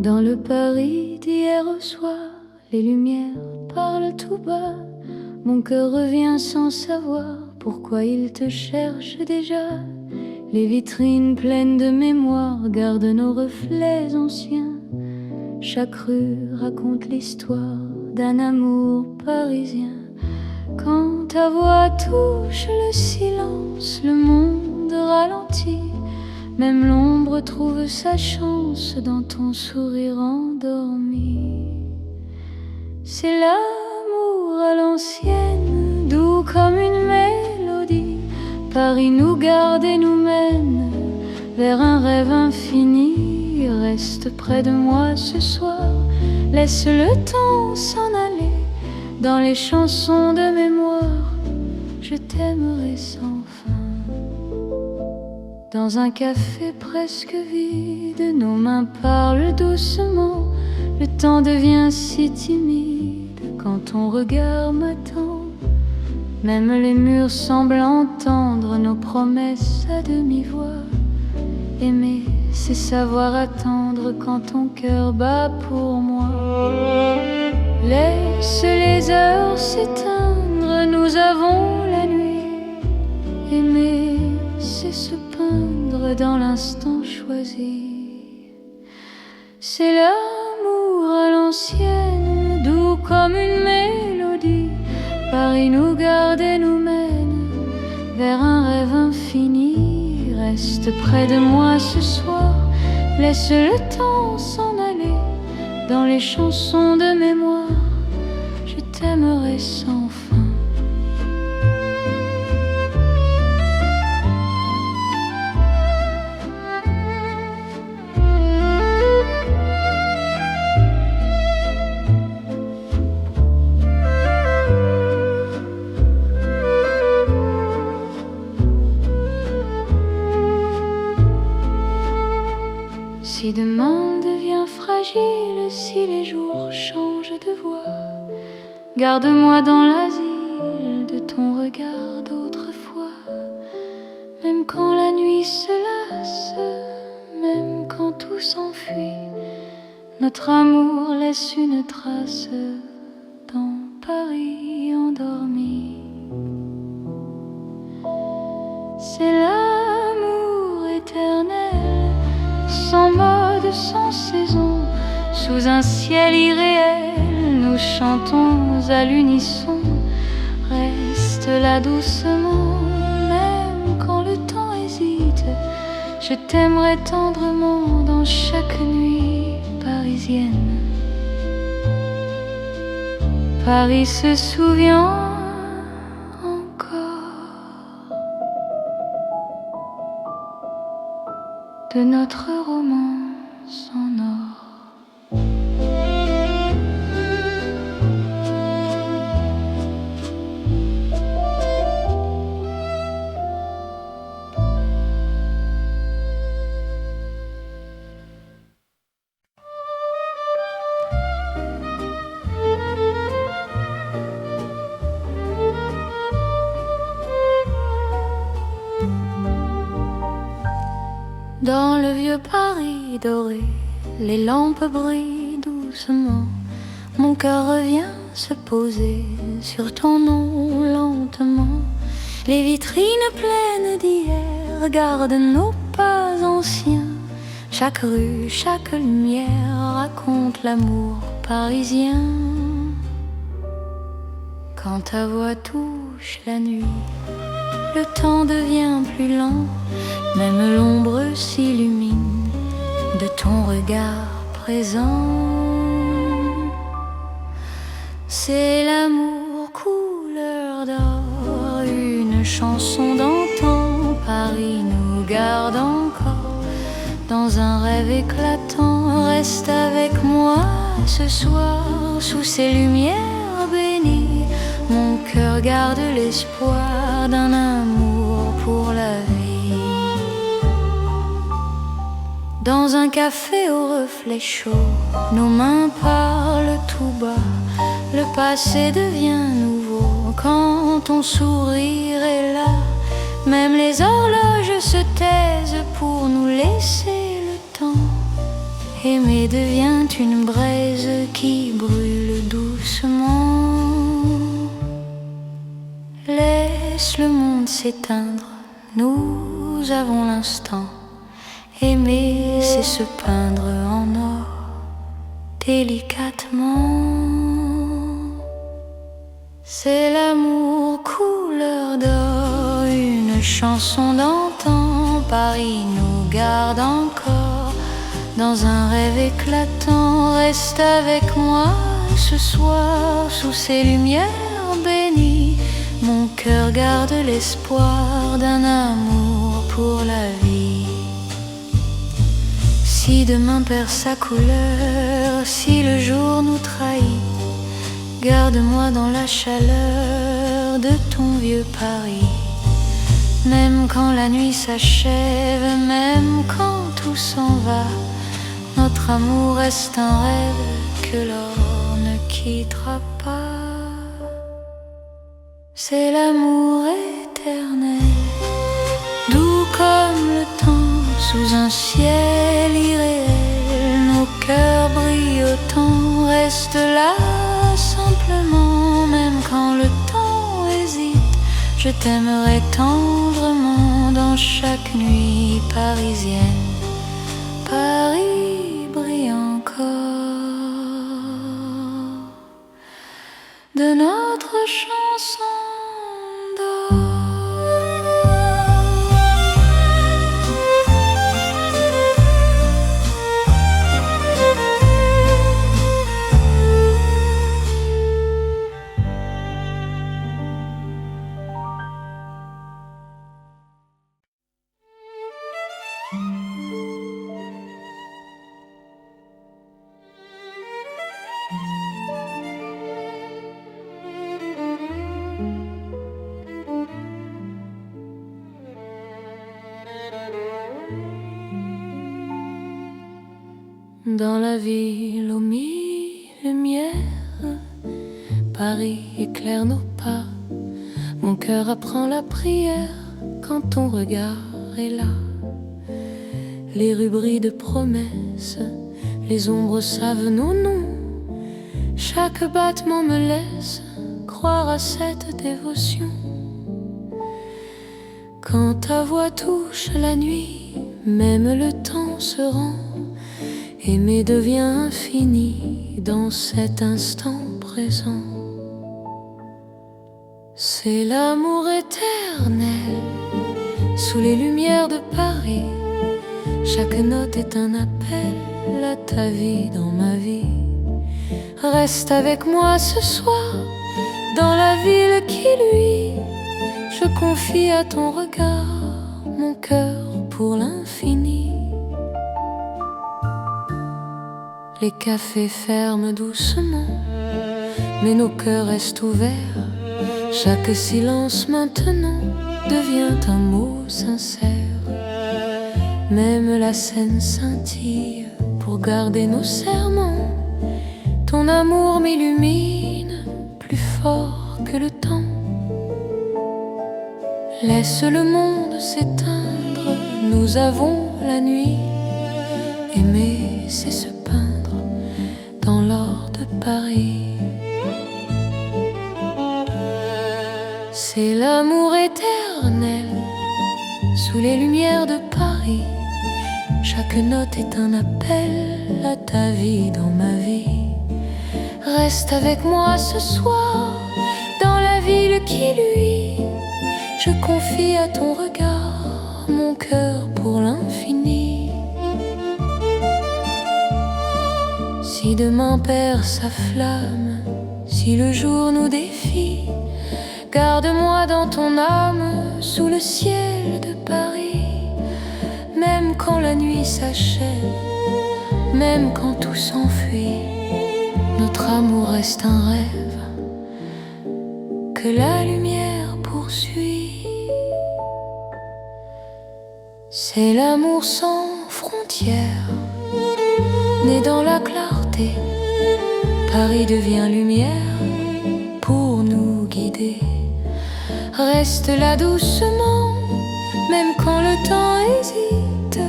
A: Dans le Paris d'hier au soir, les lumières parlent tout bas. Mon cœur revient sans savoir pourquoi il te cherche déjà. Les vitrines pleines de mémoire gardent nos reflets anciens. Chaque rue raconte l'histoire d'un amour parisien. Quand ta voix touche le silence, le monde ralentit. Même l'ombre trouve sa chance dans ton sourire endormi. C'est l'amour à l'ancienne, doux comme une mélodie. Paris nous garde et nous mène vers un rêve infini. Reste près de moi ce soir, laisse le temps s'en aller. Dans les chansons de mémoire, je t'aimerai sans fin. Dans un café presque vide, nos mains parlent doucement. Le temps devient si timide quand ton regard m'attend. Même les murs semblent entendre nos promesses à demi-voix. Aimer, c'est savoir attendre quand ton cœur bat pour moi. Laisse les heures s'éteindre, nous avons la nuit. Aimer, c'est se peindre dans l'instant choisi. C'est l'amour à l'ancienne, doux comme une mélodie. Paris nous garde et nous mène vers un rêve infini. Reste près de moi ce soir, laisse le temps s'en aller. Dans les chansons de mémoire, je t'aimerai sans fin. demain devient fragile si les jours changent de voix. Garde-moi dans l'asile de ton regard d'autrefois. Même quand la nuit se lasse, même quand tout s'enfuit, notre amour laisse une trace dans Paris endormi. C'est l'amour éternel, sans mode, sans saison. Sous un ciel irréel, nous chantons à l'unisson. Reste là doucement, même quand le temps hésite. Je t'aimerai tendrement dans chaque nuit parisienne. Paris se souvient de notre romance en or. Dans le vieux Paris doré, les lampes brillent doucement. Mon cœur revient se poser sur ton nom lentement. Les vitrines pleines d'hier gardent nos pas anciens. Chaque rue, chaque lumière raconte l'amour parisien. Quand ta voix touche la nuit, le temps devient plus lent. Même l'ombre s'illumine de ton regard présent. C'est l'amour couleur d'or, une chanson d'antan. Paris nous garde encore dans un rêve éclatant. Reste avec moi ce soir sous ces lumières bénies. Mon cœur garde l'espoir d'un amour pour la vie. Dans un café au reflet chaud, nos mains parlent tout bas. Le passé devient nouveau quand ton sourire est là. Même les horloges se taisent pour nous laisser le temps. Aimer devient une braise qui brûle doucement. Laisse le monde s'éteindre, nous avons l'instant. Aimer, c'est se peindre en or, délicatement. C'est l'amour couleur d'or, une chanson d'antan. Paris nous garde encore dans un rêve éclatant. Reste avec moi ce soir sous ces lumières bénies. Mon cœur garde l'espoir d'un amour pour la vie. Si demain perd sa couleur, si le jour nous trahit, garde-moi dans la chaleur de ton vieux Paris. Même quand la nuit s'achève, même quand tout s'en va, notre amour reste un rêve que l'or ne quittera pas. C'est l'amour éternel, doux comme le temps. Sous un ciel irréel, nos cœurs brillent autant. Reste là simplement, même quand le temps hésite. Je t'aimerai tendrement dans chaque nuit parisienne. Paris brille encore de notre chanson d'or. Dans la ville aux mille lumières, Paris éclaire nos pas. Mon cœur apprend la prière quand ton regard est là. Les rues brillent de promesses, les ombres savent nos noms. Chaque battement me laisse croire à cette dévotion. Quand ta voix touche la nuit, même le temps se rend. Aimer devient infini dans cet instant présent. C'est l'amour éternel sous les lumières de Paris. Chaque note est un appel à ta vie dans ma vie. Reste avec moi ce soir dans la ville qui luit. Je confie à ton regard mon cœur pour l'infini. Les cafés ferment doucement, mais nos cœurs restent ouverts. Chaque silence maintenant devient un mot sincère. Même la scène scintille pour garder nos serments. Ton amour m'illumine plus fort que le temps. Laisse le monde s'éteindre, nous avons la nuit. Aimer, c'est se peindre dans l'or de Paris. C'est l'amour éternel sous les lumières de Paris. Chaque note est un appel à ta vie dans ma vie. Reste avec moi ce soir dans la ville qui luit. Je confie à ton regard mon cœur pour l'infini. Si demain perd sa flamme, si le jour nous défie, garde-moi dans ton âme sous le ciel de Paris. Même quand la nuit s'achève, même quand tout s'enfuit, notre amour reste un rêve que la lumière poursuit. C'est l'amour sans frontières, né dans la clarté. Paris devient lumière pour nous guider. Reste là doucement, même quand le temps hésite.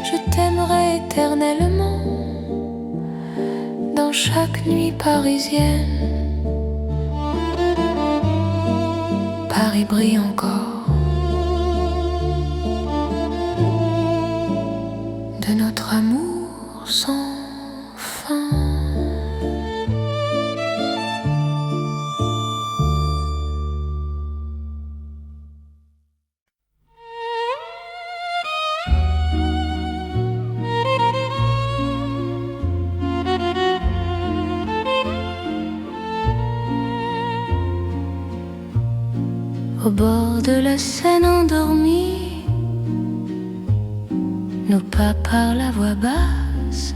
A: Je t'aimerai éternellement dans chaque nuit parisienne. Paris brille encore de notre amour sans fin. Au bord de la Seine endormie, nos pas parlent à voix basse.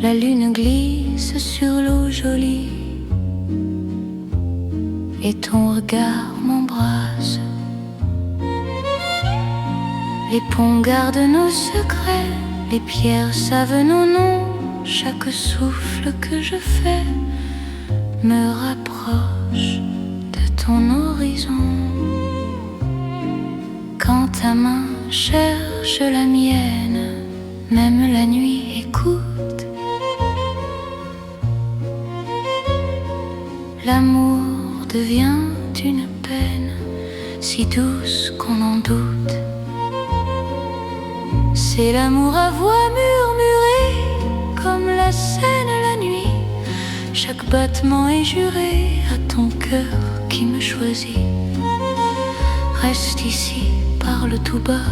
A: La lune glisse sur l'eau jolie et ton regard m'embrasse. Les ponts gardent nos secrets, les pierres savent nos noms. Chaque souffle que je fais me rapproche ton horizon. Quand ta main cherche la mienne, même la nuit écoute. L'amour devient une peine si douce qu'on en doute. C'est l'amour à voix murmurée comme la Seine la nuit. Chaque battement est juré à ton cœur qui me choisit. Reste ici, parle tout bas.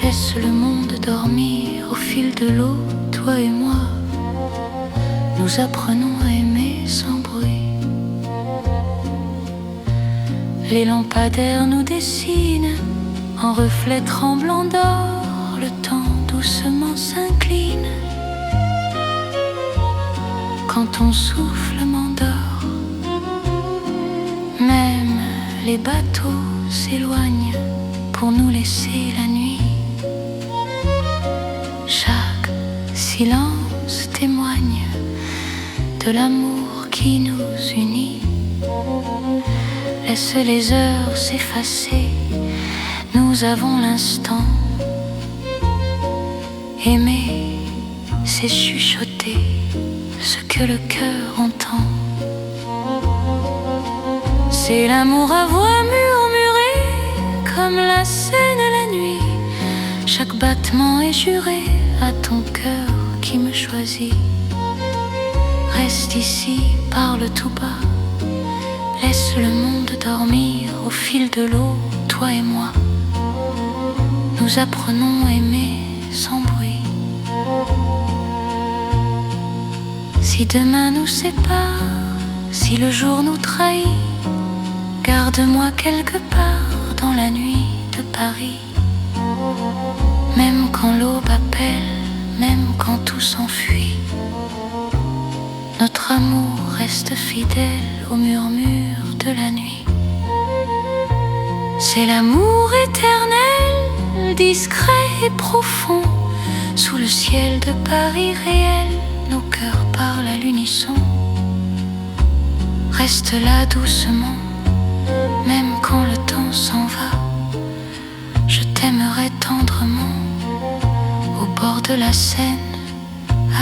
A: Laisse le monde dormir au fil de l'eau. Toi et moi, nous apprenons à aimer sans bruit. Les lampadaires nous dessinent en reflets tremblants d'or. Le temps doucement s'incline quand ton souffle m'endort. Même les bateaux s'éloignent pour nous laisser la nuit. silence témoigne de l'amour qui nous unit. Laisse les heures s'effacer, nous avons l'instant. Aimer, c'est chuchoter ce que le cœur entend. C'est l'amour à voix murmurée, comme la Seine la nuit. Chaque battement est juré à ton cœur qui me choisit. Reste ici, parle tout bas, laisse le monde dormir au fil de l'eau, toi et moi. Nous apprenons à aimer sans bruit. Si demain nous sépare, si le jour nous trahit, garde-moi quelque part dans la nuit de Paris. Même quand l'aube appelle, même quand tout s'enfuit, notre amour reste fidèle au murmure de la nuit. C'est l'amour éternel, discret et profond. Sous le ciel de Paris réel, nos cœurs parlent à l'unisson. Reste là doucement, même quand le temps s'en va. Je t'aimerai tendrement au bord de la Seine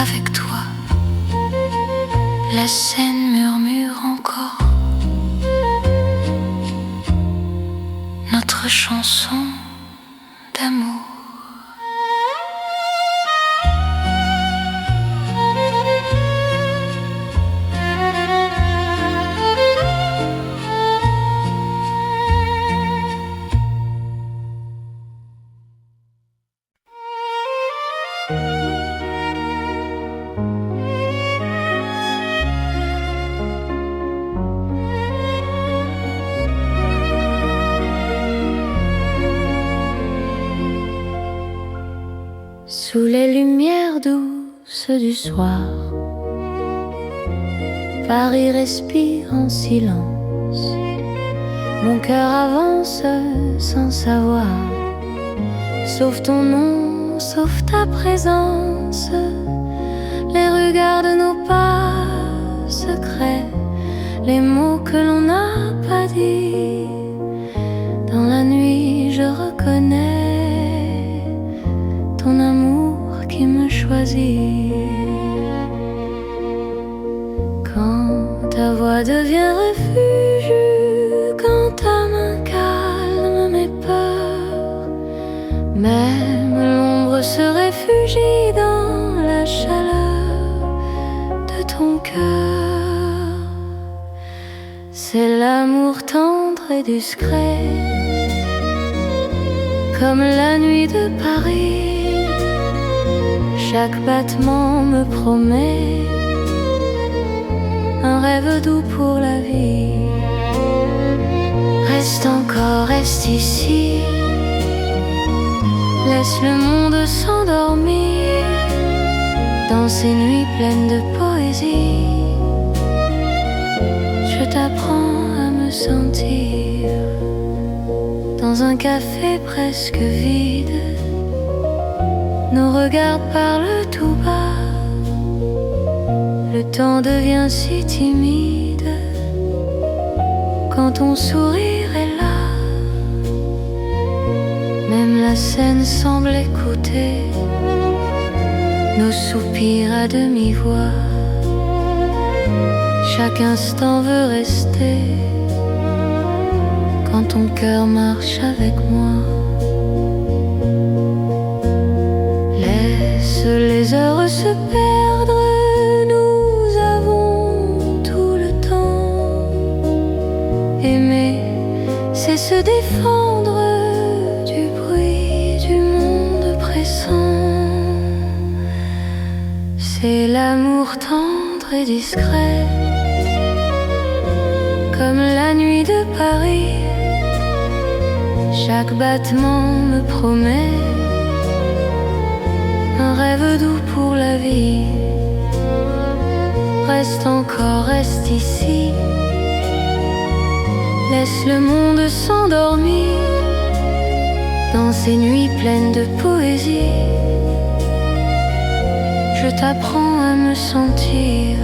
A: avec toi. La Seine murmure encore notre chanson d'amour. Sous les lumières douces du soir, Paris respire en silence. Mon cœur avance sans savoir, sauf ton nom, sauf ta présence. Les regards de nos pas secrets, les mots que l'on n'a pas dit. Dans la nuit je reconnais ton amour qui me choisit. Quand ta voix devient refuge, quand ta main calme mes peurs, même l'ombre se réfugie dans la chaleur de ton cœur. C'est l'amour tendre et discret, comme la nuit de Paris. Chaque battement me promet un rêve doux pour la vie. Reste encore, reste ici, laisse le monde s'endormir dans ces nuits pleines de poésie. Je t'apprends à me sentir dans un café presque vide. Nos regards parlent tout bas, le temps devient si timide quand ton sourire est là. Même la Seine semble écouter nos soupirs à demi-voix. Chaque instant veut rester quand ton cœur marche avec moi. Les heures se perdre, nous avons tout le temps. Aimer, c'est se défendre du bruit du monde pressant. C'est l'amour tendre et discret, comme la nuit de Paris. Chaque battement me promet un rêve doux pour la vie. Reste encore, reste ici, laisse le monde s'endormir dans ces nuits pleines de poésie. Je je t'apprends à me sentir.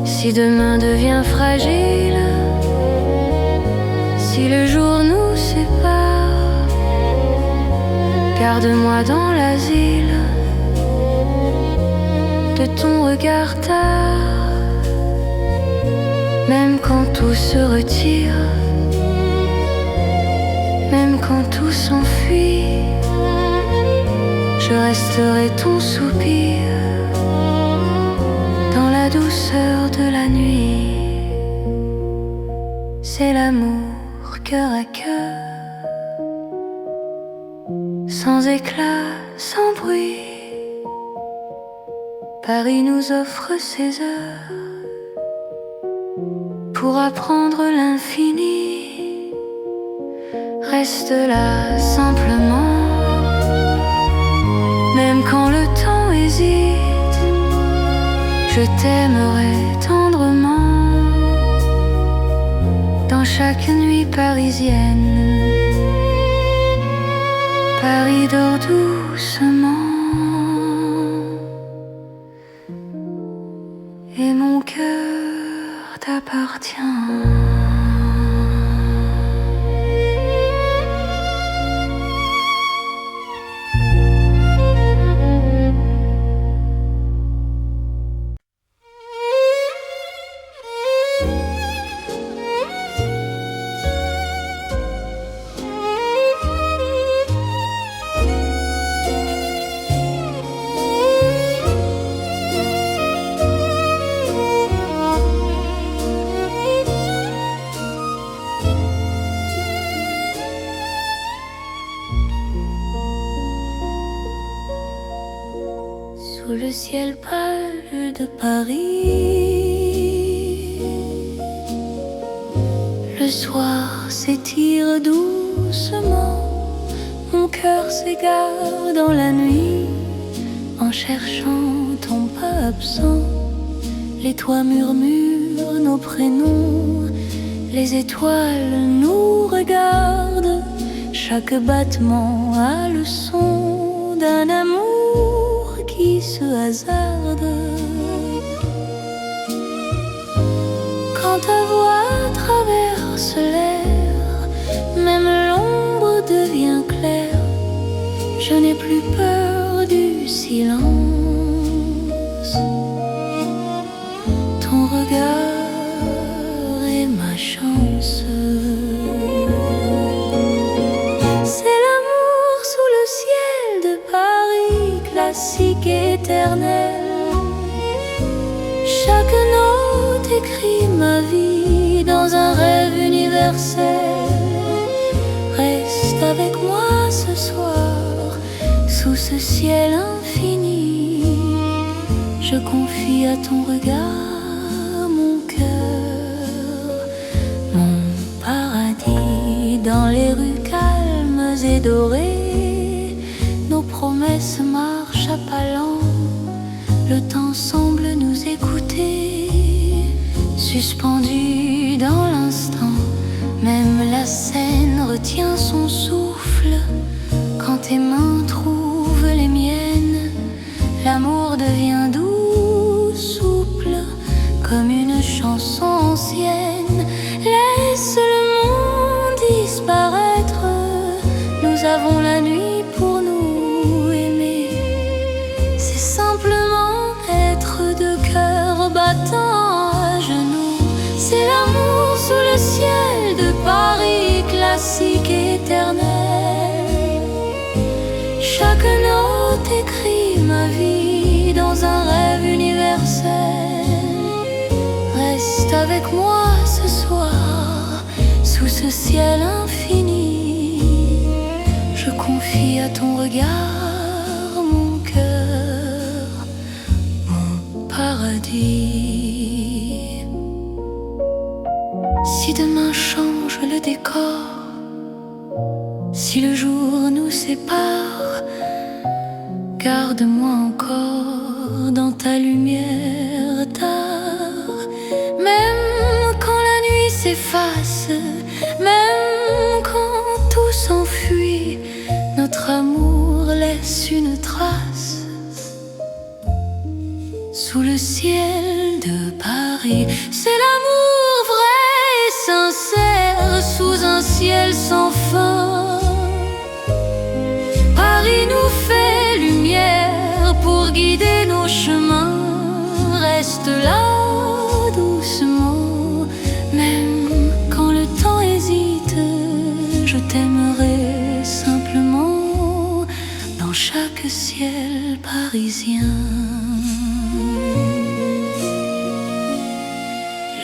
A: Si demain devient fragile, si le jour nous sépare, garde-moi dans l'asile de ton regard tard. Même quand tout se retire, même quand tout s'enfuit, je resterai ton soupir dans la douceur de la nuit. C'est l'amour cœur à cœur, sans éclat, sans bruit. Paris nous offre ses heures pour apprendre l'infini. Reste là simplement, même quand le temps hésite, je t'aimerai tendrement. Dans chaque nuit parisienne, Paris dort doucement et mon cœur t'appartient. Sous le ciel pâle de Paris, le soir s'étire doucement, mon cœur s'égare dans la nuit, en cherchant ton pas absent. Les toits murmurent nos prénoms, les étoiles nous regardent, chaque battement a le son d'un amour qui se hasarde. Quand ta voix traverse l'air, même l'ombre devient claire. Je n'ai plus peur du silence. Ton regard est ma chance. C'est l'amour sous le ciel de Paris, classique éternel. Chaque note écrit ma vie dans un rêve universel. Reste avec moi ce soir, sous ce ciel infini. Je confie à ton regard mon cœur, mon paradis. Dans les rues calmes et dorées, nos promesses marchent à pas lents. Le temps semble nous écouter, suspendu dans l'instant. Même la scène retient son souffle quand tes mains trouvent les miennes. L'amour devient doux, souple, comme une chanson ancienne. Laisse le monde disparaître, nous avons la nuit pour nous aimer. C'est simplement être deux cœurs battants à genoux. C'est l'amour sous le ciel de Paris, classique éternel. Chaque note écrit ma vie dans un rêve universel. Reste avec moi ce soir, sous ce ciel infini. Je confie à ton regard mon cœur, mon paradis. Si demain change le décor, si le jour nous sépare, garde-moi encore dans ta lumière tard. Même quand la nuit s'efface, même quand tout s'enfuit, notre amour laisse une trace. sous le ciel de Paris. C'est l'amour vrai et sincère sous un ciel sans fin. Paris nous fait lumière pour guider nos chemins. Reste là doucement, même quand le temps hésite. Je t'aimerai simplement dans chaque ciel parisien.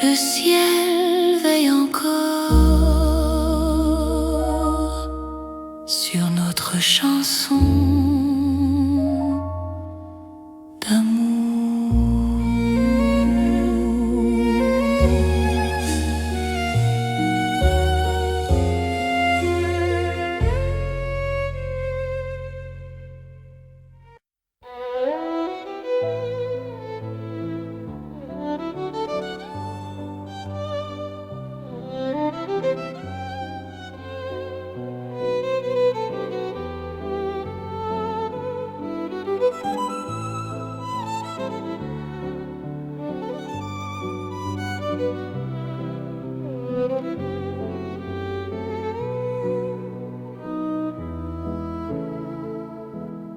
A: Le ciel veille encore sur notre chanson d'amour.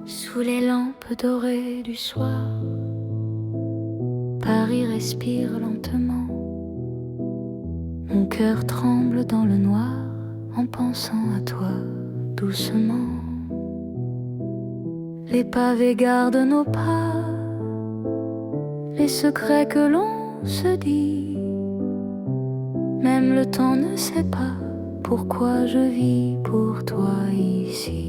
A: Sous les lampes dorées du soir, Paris respire lentement. Mon cœur tremble dans le noir en pensant à toi doucement. Les pavés gardent nos pas, les secrets que l'on se dit. Même le temps ne sait pas pourquoi je vis pour toi ici.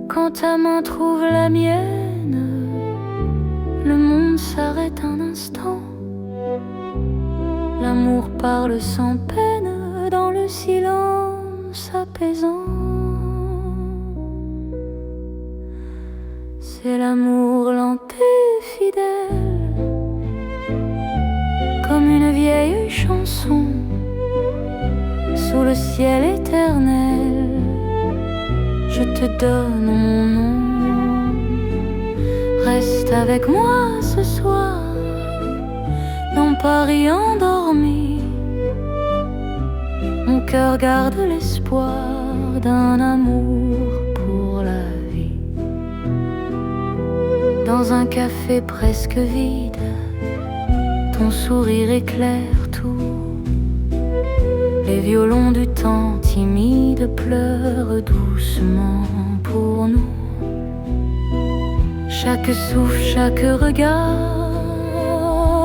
A: Quand ta main trouve la mienne, le monde s'arrête un instant. L'amour parle sans peine dans le silence apaisant. C'est l'amour lent et fidèle, comme une vieille chanson sous le ciel éternel. Je te donne mon nom. Reste avec moi ce soir dans Paris endormi. Mon cœur garde l'espoir d'un amour pour la vie. Dans un café presque vide, ton sourire éclaire tout. Les violons du temps timide pleurent doucement pour nous. Chaque souffle, chaque regard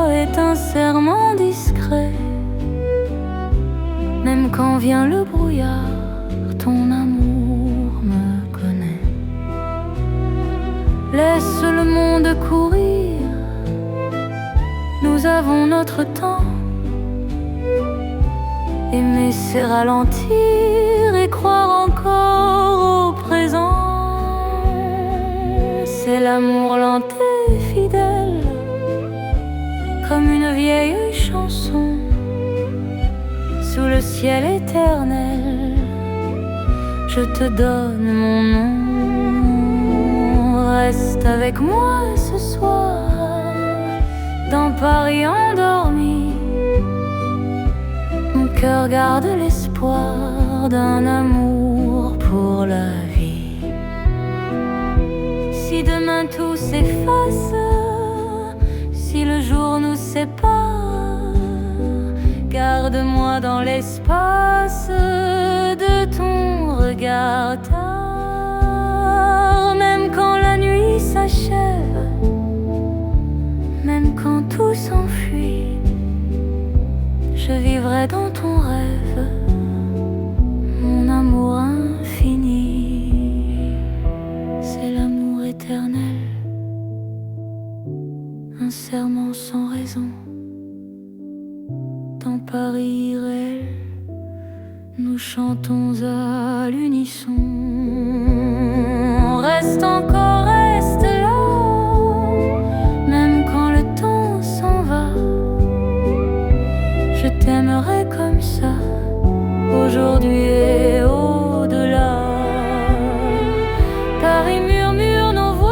A: est un serment discret. Même quand vient le brouillard, ton amour me connaît. Laisse le monde courir, nous avons notre temps. Aimer c'est ralentir et croire encore au présent. C'est l'amour lent et fidèle, comme une vieille chanson sous le ciel éternel. Je te donne mon nom. Reste avec moi ce soir dans Paris endormi. Mon cœur garde l'espoir d'un amour pour la vie. Si demain tout s'efface, si le jour nous sépare, garde-moi dans l'espace de ton regard tard. Même quand la nuit s'achève, même quand tout s'enfuit, je vivrai dans ton rêve, mon amour infini. C'est l'amour éternel, un serment sans raison. Dans Paris irréel, nous chantons à l'unisson. Reste encore, reste là, même quand le temps s'en va. Je t'aimerai comme ça, aujourd'hui et au-delà. Paris murmure nos voix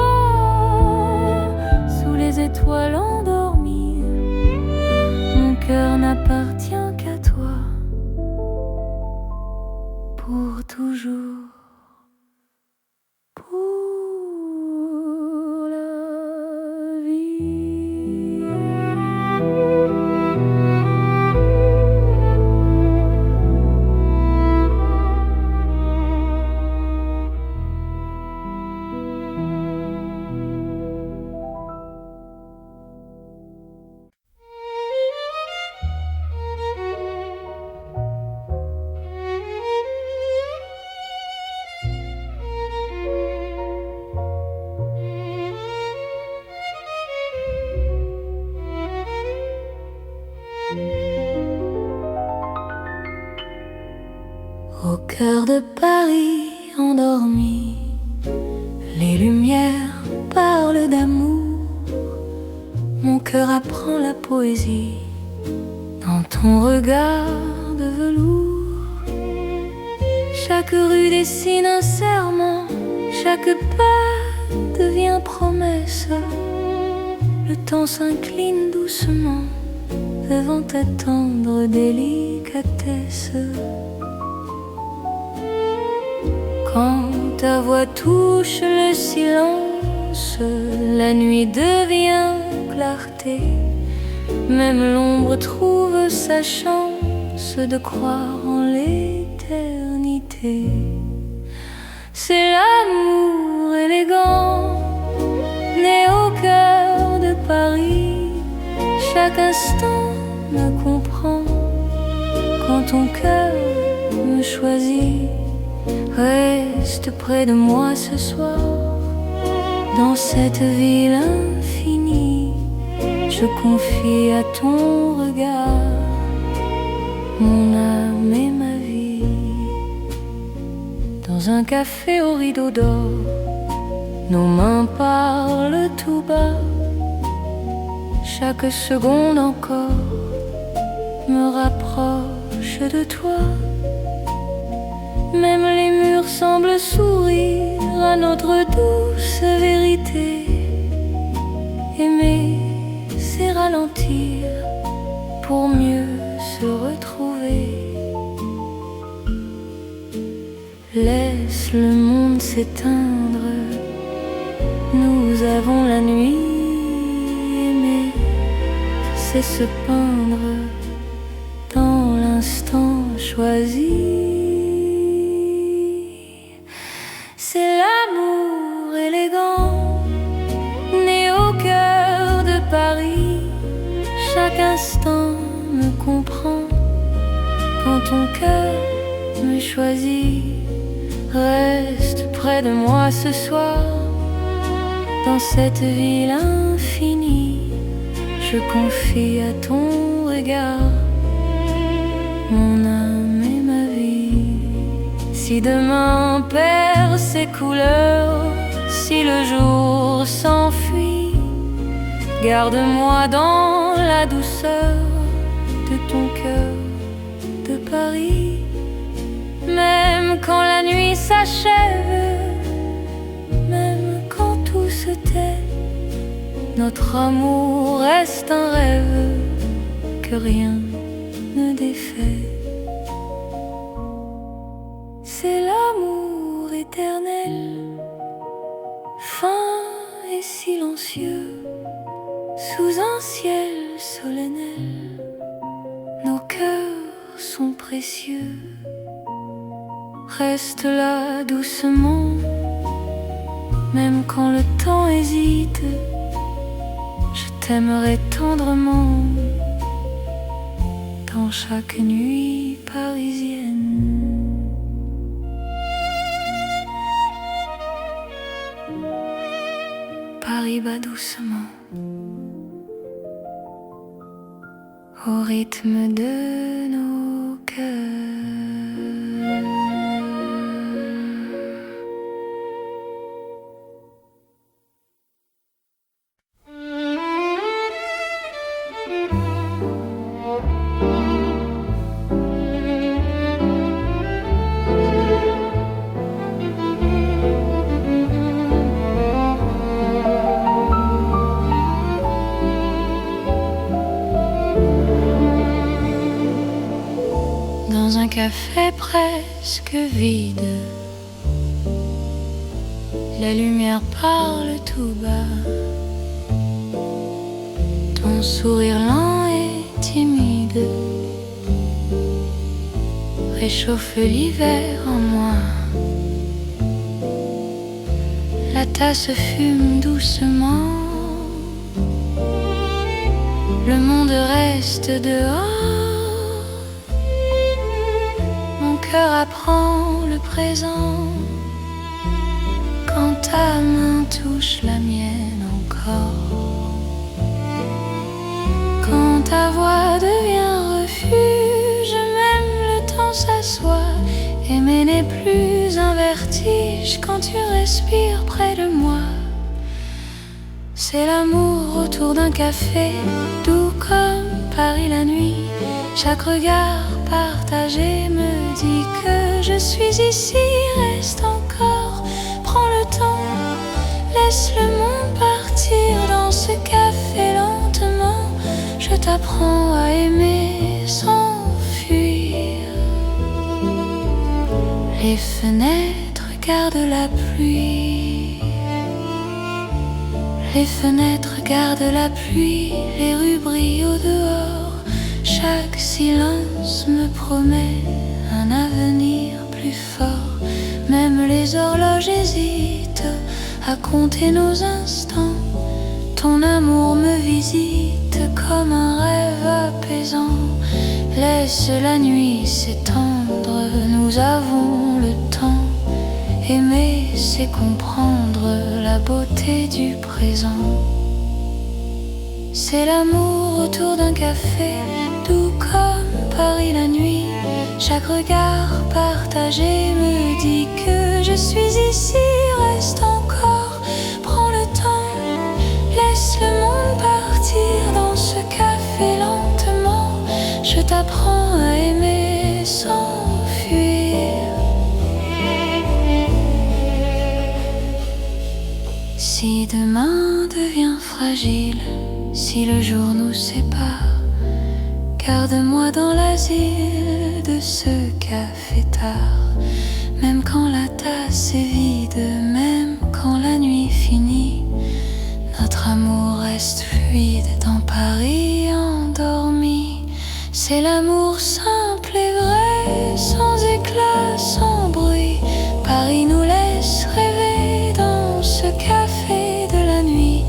A: cœur de Paris endormi, les lumières parlent d'amour, mon cœur apprend la poésie dans ton regard de velours. Chaque rue dessine un serment, chaque pas devient promesse. Le temps s'incline doucement devant ta tendre délicatesse. Quand ta voix touche le silence, la nuit devient clarté. Même l'ombre trouve sa chance de croire en l'éternité. C'est l'amour élégant, né au cœur de Paris. Chaque instant me comprend quand ton cœur me choisit. Reste près de moi ce soir, dans cette ville infinie. Je confie à ton regard mon âme et ma vie. Dans un café au rideau d'or, nos mains parlent tout bas. Chaque seconde encore me rapproche de toi. Même les murs semblent sourire à notre douce vérité. Aimer, c'est ralentir pour mieux se retrouver. Laisse le monde s'éteindre, nous avons la nuit. Aimer, c'est se peindre dans l'instant choisi. C'est l'amour élégant, né au cœur de Paris. Chaque instant me comprend quand ton cœur me choisit. Reste près de moi ce soir, dans cette ville infinie. Je confie à ton regard mon âme et ma vie. Si demain perd ses couleurs, si le jour s'enfuit, garde-moi dans la douceur de ton cœur de Paris. Même quand la nuit s'achève, même quand tout se tait, notre amour reste un rêve que rien ne défait. C'est l'amour éternel, fin et silencieux, sous un ciel solennel. Nos cœurs sont précieux. Reste là doucement, même quand le temps hésite. Je t'aimerai tendrement dans chaque nuit parisienne. Paris bat doucement au rythme de nos cœurs. Dans un café presque vide, la lumière parle tout bas. Ton sourire lent et timide réchauffe l'hiver en moi. La tasse fume doucement, le monde reste dehors. Mon cœur apprend le présent quand ta main touche la mienne encore. Quand ta voix devient refuge, même le temps s'assoit et Aimer n'est plus un vertige quand tu respires près de moi. C'est l'amour autour d'un café, doux comme Paris la nuit. Chaque regard partagé me dit que je suis ici. Reste encore, prends le temps, laisse le monde partir dans ce café lentement. Je t'apprends à aimer sans fuir. Les fenêtres gardent la pluie. Les fenêtres gardent la pluie. Les rues brillent au dehors. Chaque silence me promet un avenir plus fort. Même les horloges hésitent à compter nos instants. Ton amour me visite comme un rêve apaisant. Laisse la nuit s'étendre, nous avons le temps. Aimer, c'est comprendre la beauté du présent. C'est l'amour autour d'un café, doux comme Paris la nuit. Chaque regard partagé me dit que je suis ici. Reste encore, prends le temps, laisse le monde partir dans ce café lentement. Je t'apprends à aimer sans fuir. Si demain devient fragile, si le jour nous sépare, garde-moi dans l'asile de ce café tard. Même quand la tasse est vide, même quand la nuit finit, notre amour reste fluide dans Paris endormi. C'est l'amour simple et vrai, sans éclat, sans bruit. Paris nous laisse rêver dans ce café de la nuit.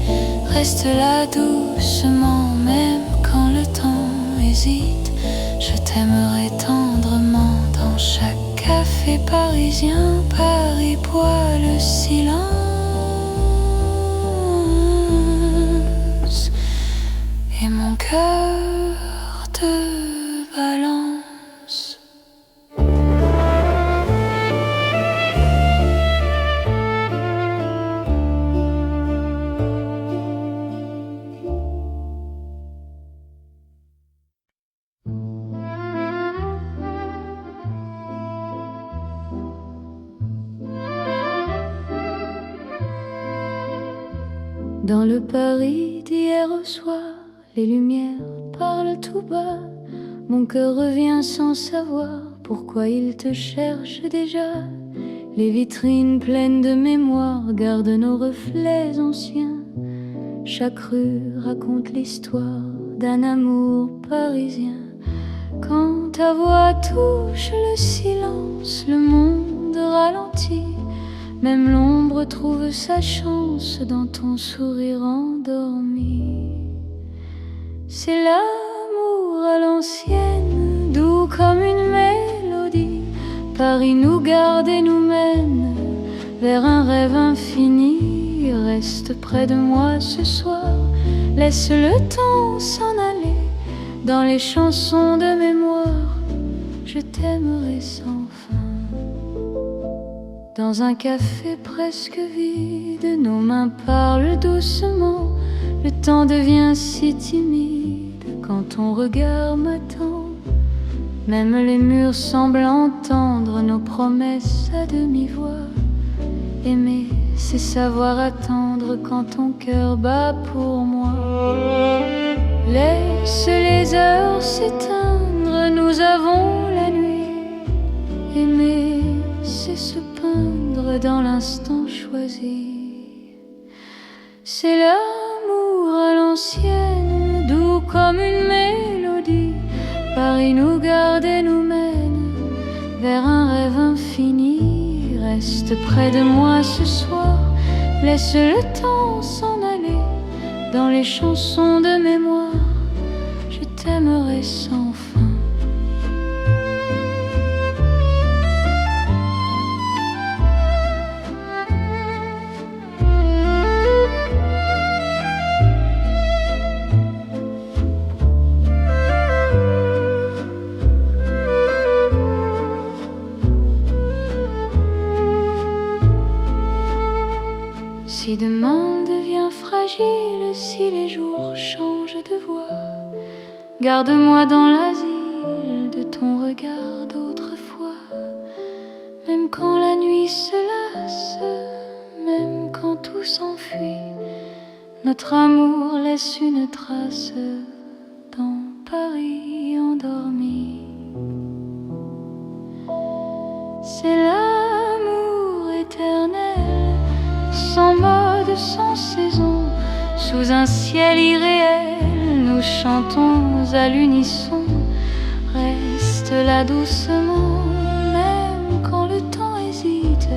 A: Reste là doucement, même quand le temps hésite. Je t'aimerai tendrement dans chaque café parisien. Paris boit le silence et mon cœur te balance. Dans le Paris d'hier au soir, les lumières parlent tout bas. Mon cœur revient sans savoir pourquoi il te cherche déjà. Les vitrines pleines de mémoire gardent nos reflets anciens. Chaque rue raconte l'histoire d'un amour parisien. Quand ta voix touche le silence, le monde ralentit. Même l'ombre trouve sa chance dans ton sourire endormi. C'est l'amour à l'ancienne, doux comme une mélodie. Paris nous garde et nous mène vers un rêve infini. Reste près de moi ce soir, laisse le temps s'en aller. Dans les chansons de mémoire, je t'aimerai sans fin. Dans un café presque vide, nos mains parlent doucement. Le temps devient si timide quand ton regard m'attend. Même les murs semblent entendre nos promesses à demi-voix. Aimer, c'est savoir attendre quand ton cœur bat pour moi. Laisse les heures s'éteindre, nous avons la nuit. Aimer, c'est se peindre dans l'instant choisi. C'est l'amour à l'ancienne, doux comme une mélodie. Paris nous garde et nous mène vers un rêve infini. Reste près de moi ce soir, laisse le temps s'en aller. Dans les chansons de mémoire, je t'aimerai sans fin. demain devient fragile si les jours changent de voix. Garde-moi dans l'asile de ton regard d'autrefois. Même quand la nuit se lasse, même quand tout s'enfuit, notre amour laisse une trace dans Paris endormi. C'est l'amour éternel, sans mode, sans saison. Sous un ciel irréel, nous chantons à l'unisson. Reste là doucement, même quand le temps hésite.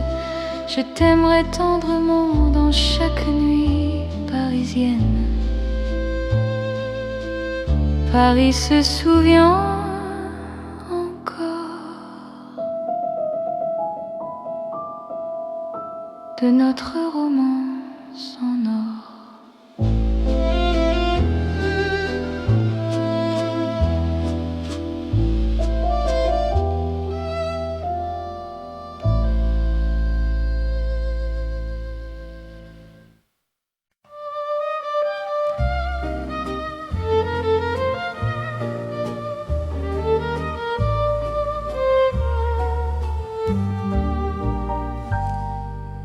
A: Je t'aimerai tendrement dans chaque nuit parisienne. Paris se souvient de notre romance en or.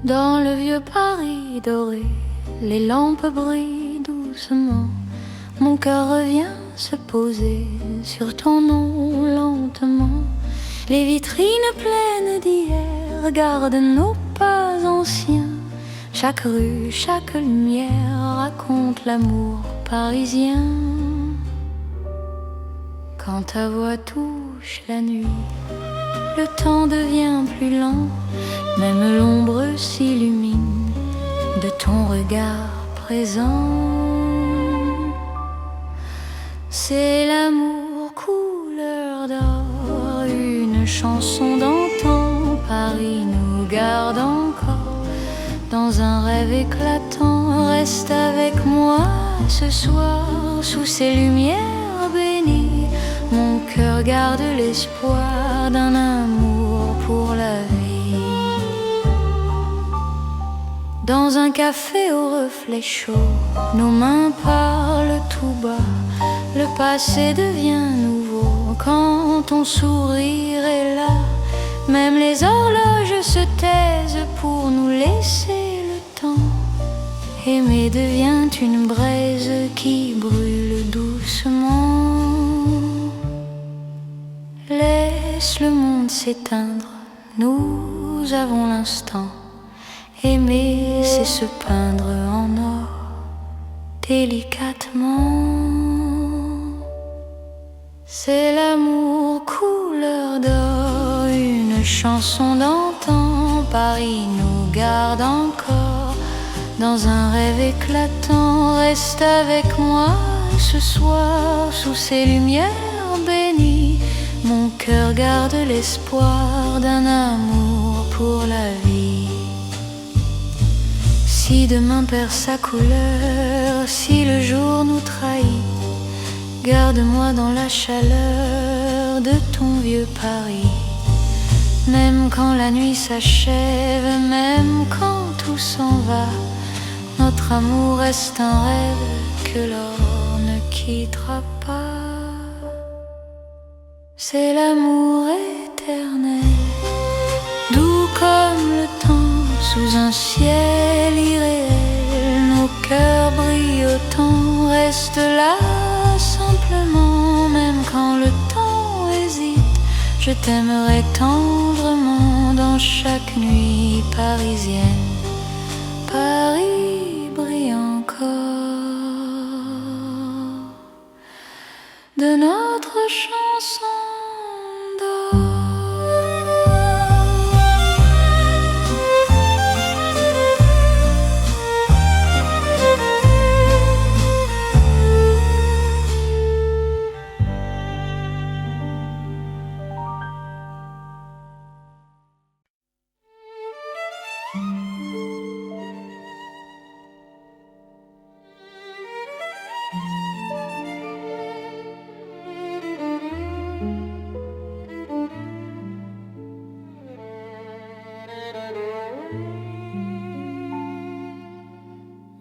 A: Dans le vieux Paris doré, les lampes brillent doucement. Mon cœur revient se poser sur ton nom lentement. Les vitrines pleines d'hier gardent nos pas anciens. Chaque rue, chaque lumière raconte l'amour parisien. Quand ta voix touche la nuit, le temps devient plus lent. Même l'ombre s'illumine de ton regard présent. C'est l'amour couleur d'or, une chanson d'antan. Paris nous garde encore dans un rêve éclatant. Reste avec moi ce soir sous ces lumières bénies. Mon cœur garde l'espoir d'un amour pour la vie. Dans un café au reflet chaud, nos mains parlent tout bas. Le passé devient nouveau quand ton sourire est là. Même les horloges se taisent pour nous laisser le temps. Aimer devient une braise qui brûle doucement. Laisse le monde s'éteindre, nous avons l'instant. Aimer, c'est se peindre en or, délicatement. C'est l'amour couleur d'or, une chanson d'antan. Paris nous garde encore dans un rêve éclatant. Reste avec moi ce soir sous ces lumières bénies. Mon cœur garde l'espoir d'un amour pour la vie. Si demain perd sa couleur, si le jour nous trahit, garde-moi dans la chaleur de ton vieux Paris. Même quand la nuit s'achève, même quand tout s'en va, notre amour reste un rêve que l'or ne quittera pas. C'est l'amour éternel, doux comme le temps. Sous un ciel irréel, nos cœurs brillent autant. Reste là simplement, même quand le temps hésite. Je t'aimerai tendrement dans chaque nuit parisienne. Paris brille encore de notre chanson d'or.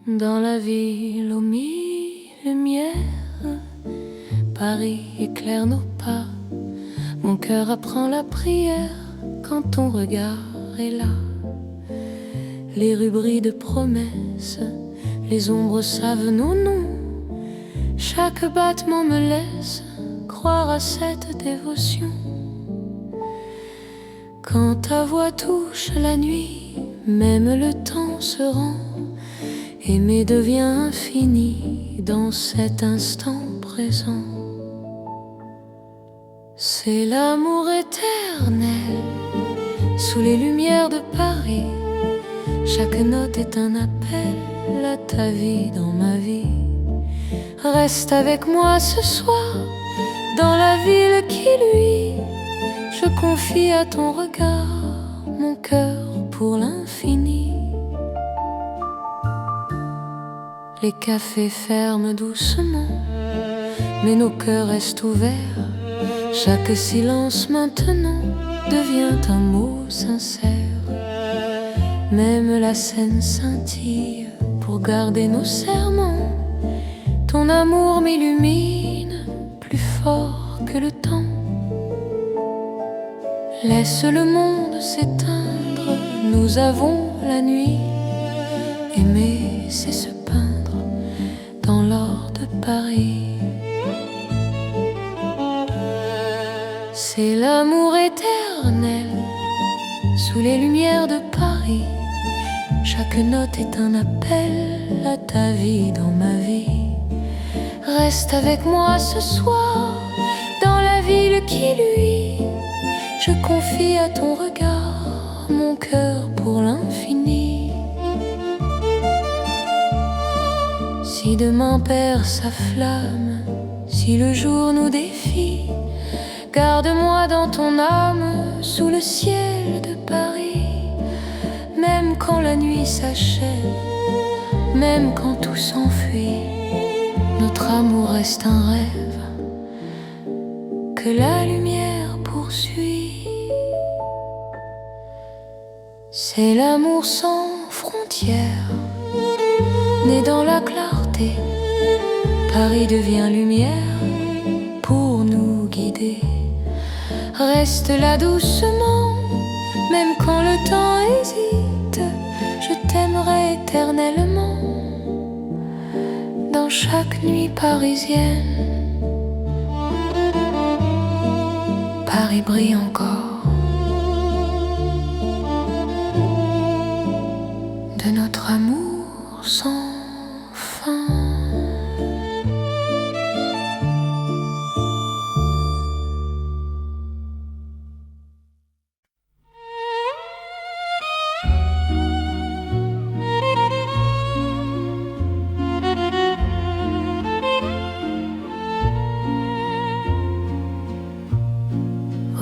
A: Dans la ville aux mille lumières, Paris éclaire nos pas. Mon cœur apprend la prière quand ton regard est là. Les rues brillent de promesses, les ombres savent nos noms. Chaque battement me laisse croire à cette dévotion. Quand ta voix touche la nuit, même le temps se rend. Aimer devient infini dans cet instant présent. C'est l'amour éternel sous les lumières de Paris. Chaque note est un appel à ta vie dans ma vie. Reste avec moi ce soir dans la ville qui luit. Je confie à ton regard mon cœur pour l'infini. Les cafés ferment doucement, mais nos cœurs restent ouverts. Chaque silence maintenant devient un mot sincère. Même la scène scintille pour garder nos serments. Ton amour m'illumine plus fort que le temps. Laisse le monde s'éteindre, nous avons la nuit. Aimer, c'est se peindre dans l'or de Paris. C'est l'amour éternel sous les lumières de Paris. Chaque note est un appel à ta vie dans ma vie. Reste avec moi ce soir dans la ville qui luit. Je confie à ton regard mon cœur pour l'infini. Si demain perd sa flamme, si le jour nous défie, garde-moi dans ton âme sous le ciel de Paris. Même quand la nuit s'achève, même quand tout s'enfuit, notre amour reste un rêve que la lumière poursuit. C'est l'amour sans frontières, né dans la clarté. Paris devient lumière pour nous guider. Reste là doucement, même quand le temps hésite. Je t'aimerai éternellement dans chaque nuit parisienne. Paris brille encore de notre amour sans fin.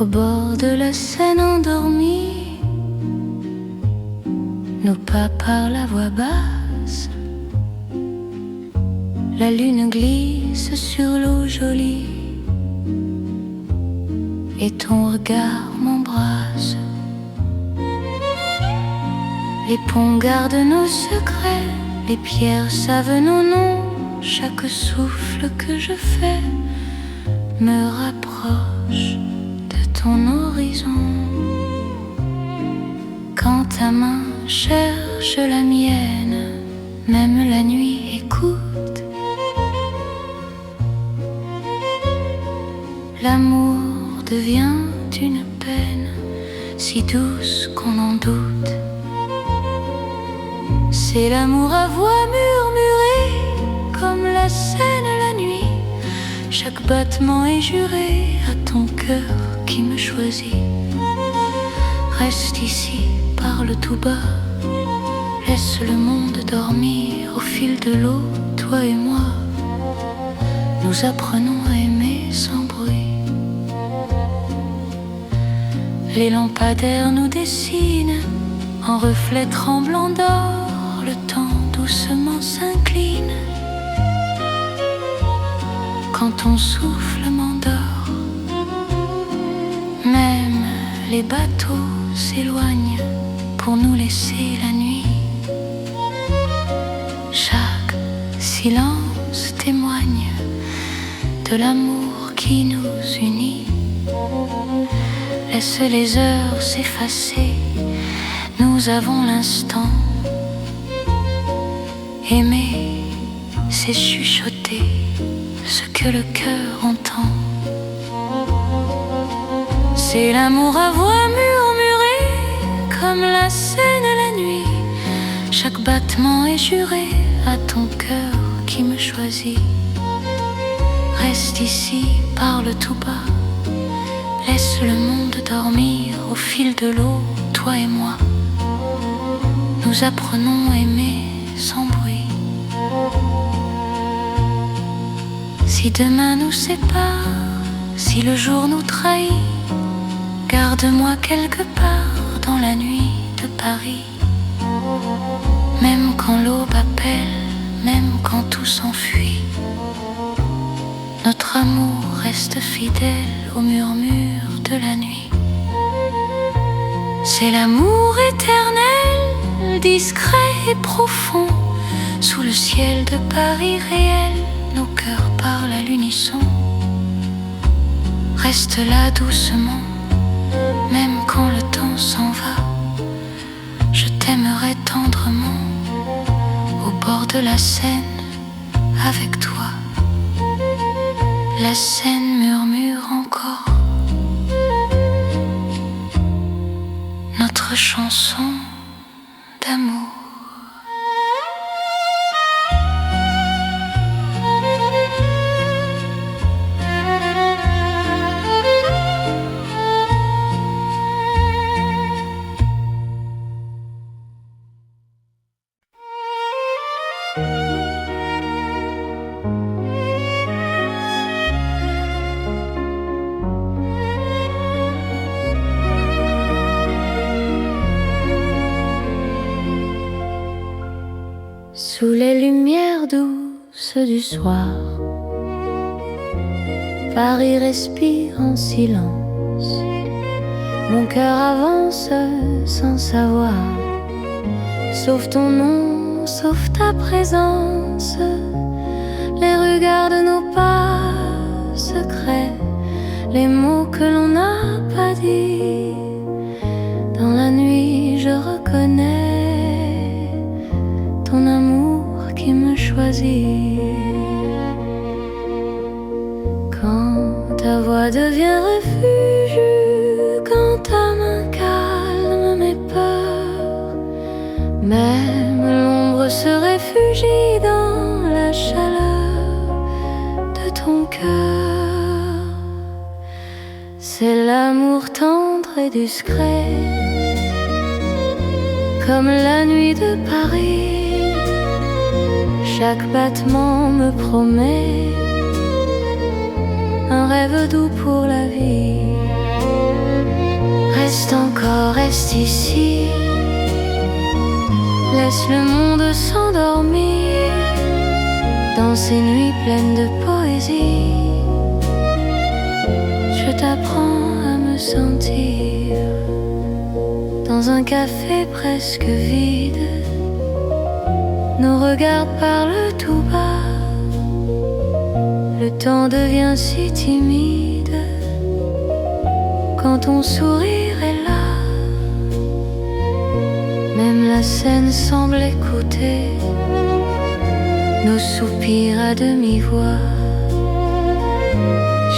A: Au bord de la Seine endormie, nos pas parlent à voix basse. La lune glisse sur l'eau jolie et ton regard m'embrasse. Les ponts gardent nos secrets, les pierres savent nos noms. Chaque souffle que je fais me rapproche ton horizon. Quand ta main cherche la mienne, même la nuit écoute. L'amour devient une peine si douce qu'on en doute. C'est l'amour à voix murmurée comme la Seine la nuit. Chaque battement est juré à ton cœur qui me choisit. Reste ici, parle tout bas. Laisse le monde dormir au fil de l'eau. Toi et moi, nous apprenons à aimer sans bruit. Les lampadaires nous dessinent en reflets tremblants d'or. Le temps doucement s'incline quand ton souffle m'endort. Même les bateaux s'éloignent pour nous laisser la nuit. silence témoigne de l'amour qui nous unit. Laisse les heures s'effacer, nous avons l'instant. Aimer, c'est chuchoter ce que le cœur entend. C'est l'amour à voix murmurée, comme la Seine la nuit. Chaque battement est juré à ton cœur qui me choisit. Reste ici, parle tout bas, laisse le monde dormir au fil de l'eau, toi et moi. Nous apprenons à aimer sans bruit. Si demain nous sépare, si le jour nous trahit, garde-moi quelque part dans la nuit de Paris. Même quand l'aube appelle, même quand tout s'enfuit, notre amour reste fidèle au murmure de la nuit. C'est l'amour éternel, discret et profond. Sous le ciel de Paris réel, nos cœurs parlent à l'unisson. Reste là doucement, même quand le temps s'en va. Je t'aimerai tendrement au bord de la Seine avec toi. La Seine murmure encore notre chanson d'amour. Sous les lumières douces du soir, Paris respire en silence. Mon cœur avance sans savoir, sauf ton nom, sauf ta présence. Les regards de nos pas secrets, les mots que l'on n'a pas dit. Dans la nuit je reconnais ton amour qui me choisit. Quand ta voix devient refuge, quand ta main calme mes peurs, même l'ombre se réfugie dans la chaleur de ton cœur. C'est l'amour tendre et discret, comme la nuit de Paris. Chaque battement me promet un rêve doux pour la vie. Reste encore, reste ici, laisse le monde s'endormir dans ces nuits pleines de poésie. Je t'apprends à me sentir dans un café presque vide. Nos regards parlent tout bas, le temps devient si timide quand ton sourire est là. Même la Seine semble écouter nos soupirs à demi-voix.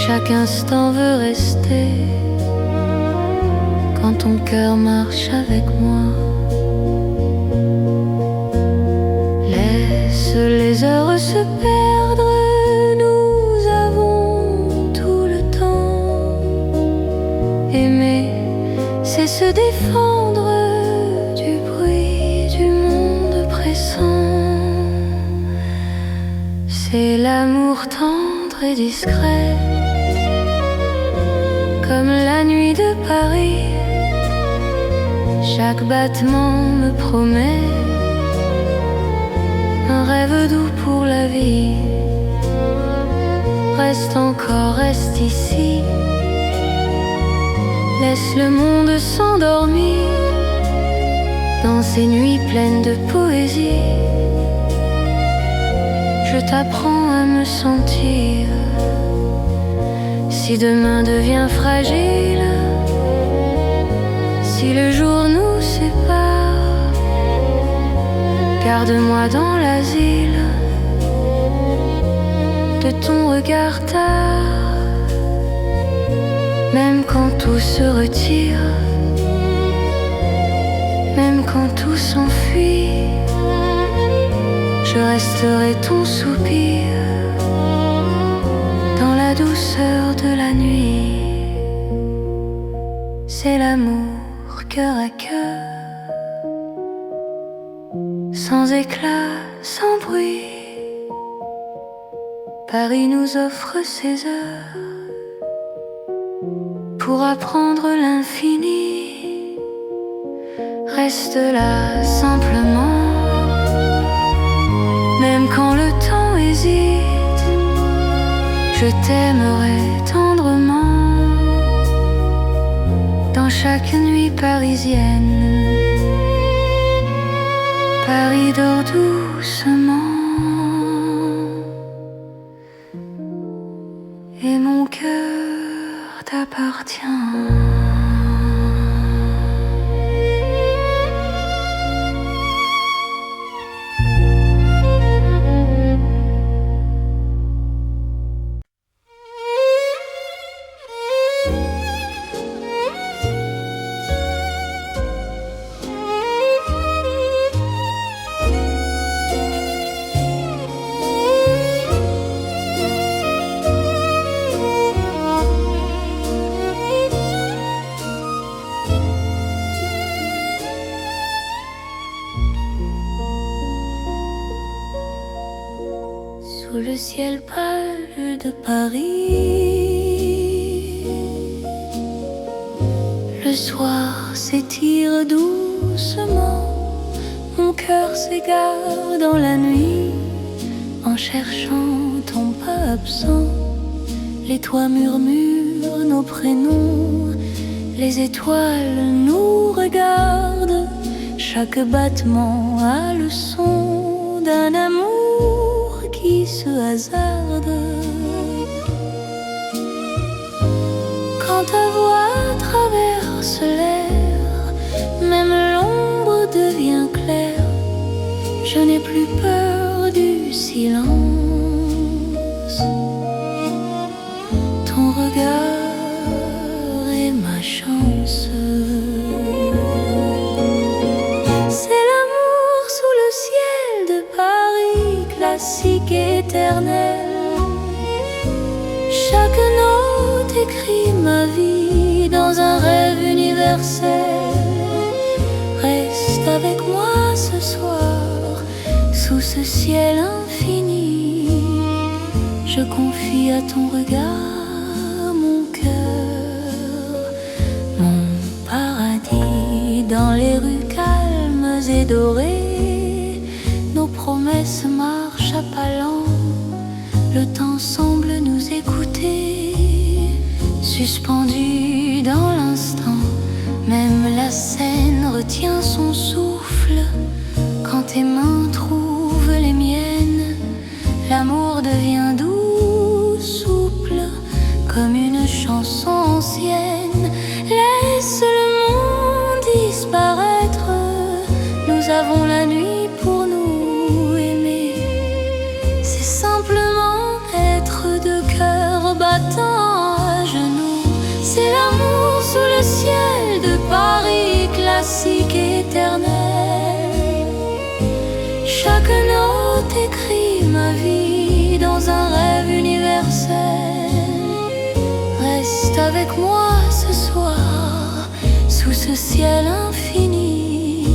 A: Chaque instant veut rester quand ton cœur marche avec moi. Les heures se perdre, nous avons tout le temps. Aimer, c'est se défendre du bruit du monde pressant. C'est l'amour tendre et discret, comme la nuit de Paris. Chaque battement me promet un rêve doux pour la vie. Reste encore, reste ici, laisse le monde s'endormir dans ces nuits pleines de poésie. Je je t'apprends à me sentir. Si demain devient fragile, si le jour nous sépare, garde-moi dans l'asile de ton regard tard. Même quand tout se retire, même quand tout s'enfuit, je resterai ton soupir dans la douceur de la nuit. C'est l'amour cœur à cœur, sans éclat, sans bruit. Paris nous offre ses heures pour apprendre l'infini. Reste là simplement, même quand le temps hésite, je t'aimerai tendrement. Dans chaque nuit parisienne, Paris dort doucement et mon cœur t'appartient. Sous le ciel pâle de Paris, le soir s'étire doucement, mon cœur s'égare dans la nuit, en cherchant ton pas absent. Les toits murmurent nos prénoms, les étoiles nous regardent, chaque battement a le son d'un amour qui se hasarde. Quand ta voix traverse l'air, même l'ombre devient claire. Je n'ai plus peur du silence. Ton regard est ma chance. C'est l'amour sous le ciel de Paris, classique éternel. Chaque note écrit ma vie dans un rêve universel. Reste avec moi ce soir, sous ce ciel infini. Je confie à ton regard mon cœur, mon paradis. Dans les rues calmes et dorées, nos promesses marchent à pas lents. Le temps semble nous écouter, suspendu dans l'instant. Même la scène retient son souffle quand tes mains trouvent les miennes. L'amour devient doux, souple, comme une chanson ancienne. Laisse le monde disparaître, nous avons la nuit pour nous aimer. C'est simplement être deux cœurs battants à genoux. C'est l'amour sous le ciel de Paris, classique éternel. Chaque note écrit ma vie dans un rêve universel. Reste avec moi ce soir, sous ce ciel infini.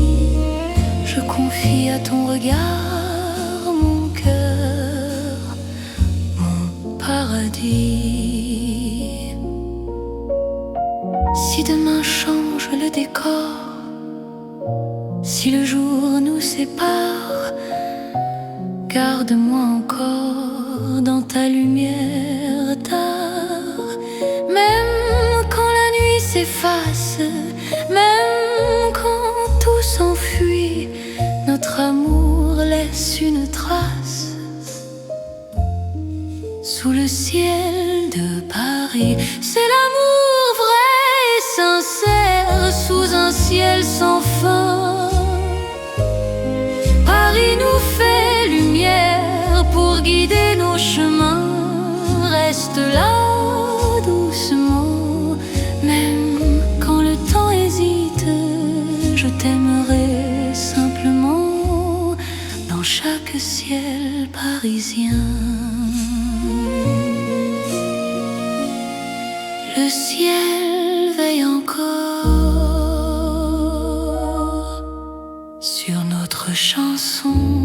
A: Je confie à ton regard mon cœur, mon paradis. Si demain change le décor, si le jour nous sépare, garde-moi encore dans ta lumière tard. Même quand la nuit s'efface, même quand tout s'enfuit, notre amour laisse une trace. sous le ciel de Paris. C'est l'amour vrai et sincère sous un ciel sans fin. Paris nous fait lumière pour guider nos chemins. Reste là doucement, même quand le temps hésite. Je t'aimerai simplement dans chaque ciel parisien. Le ciel veille encore sur notre chanson.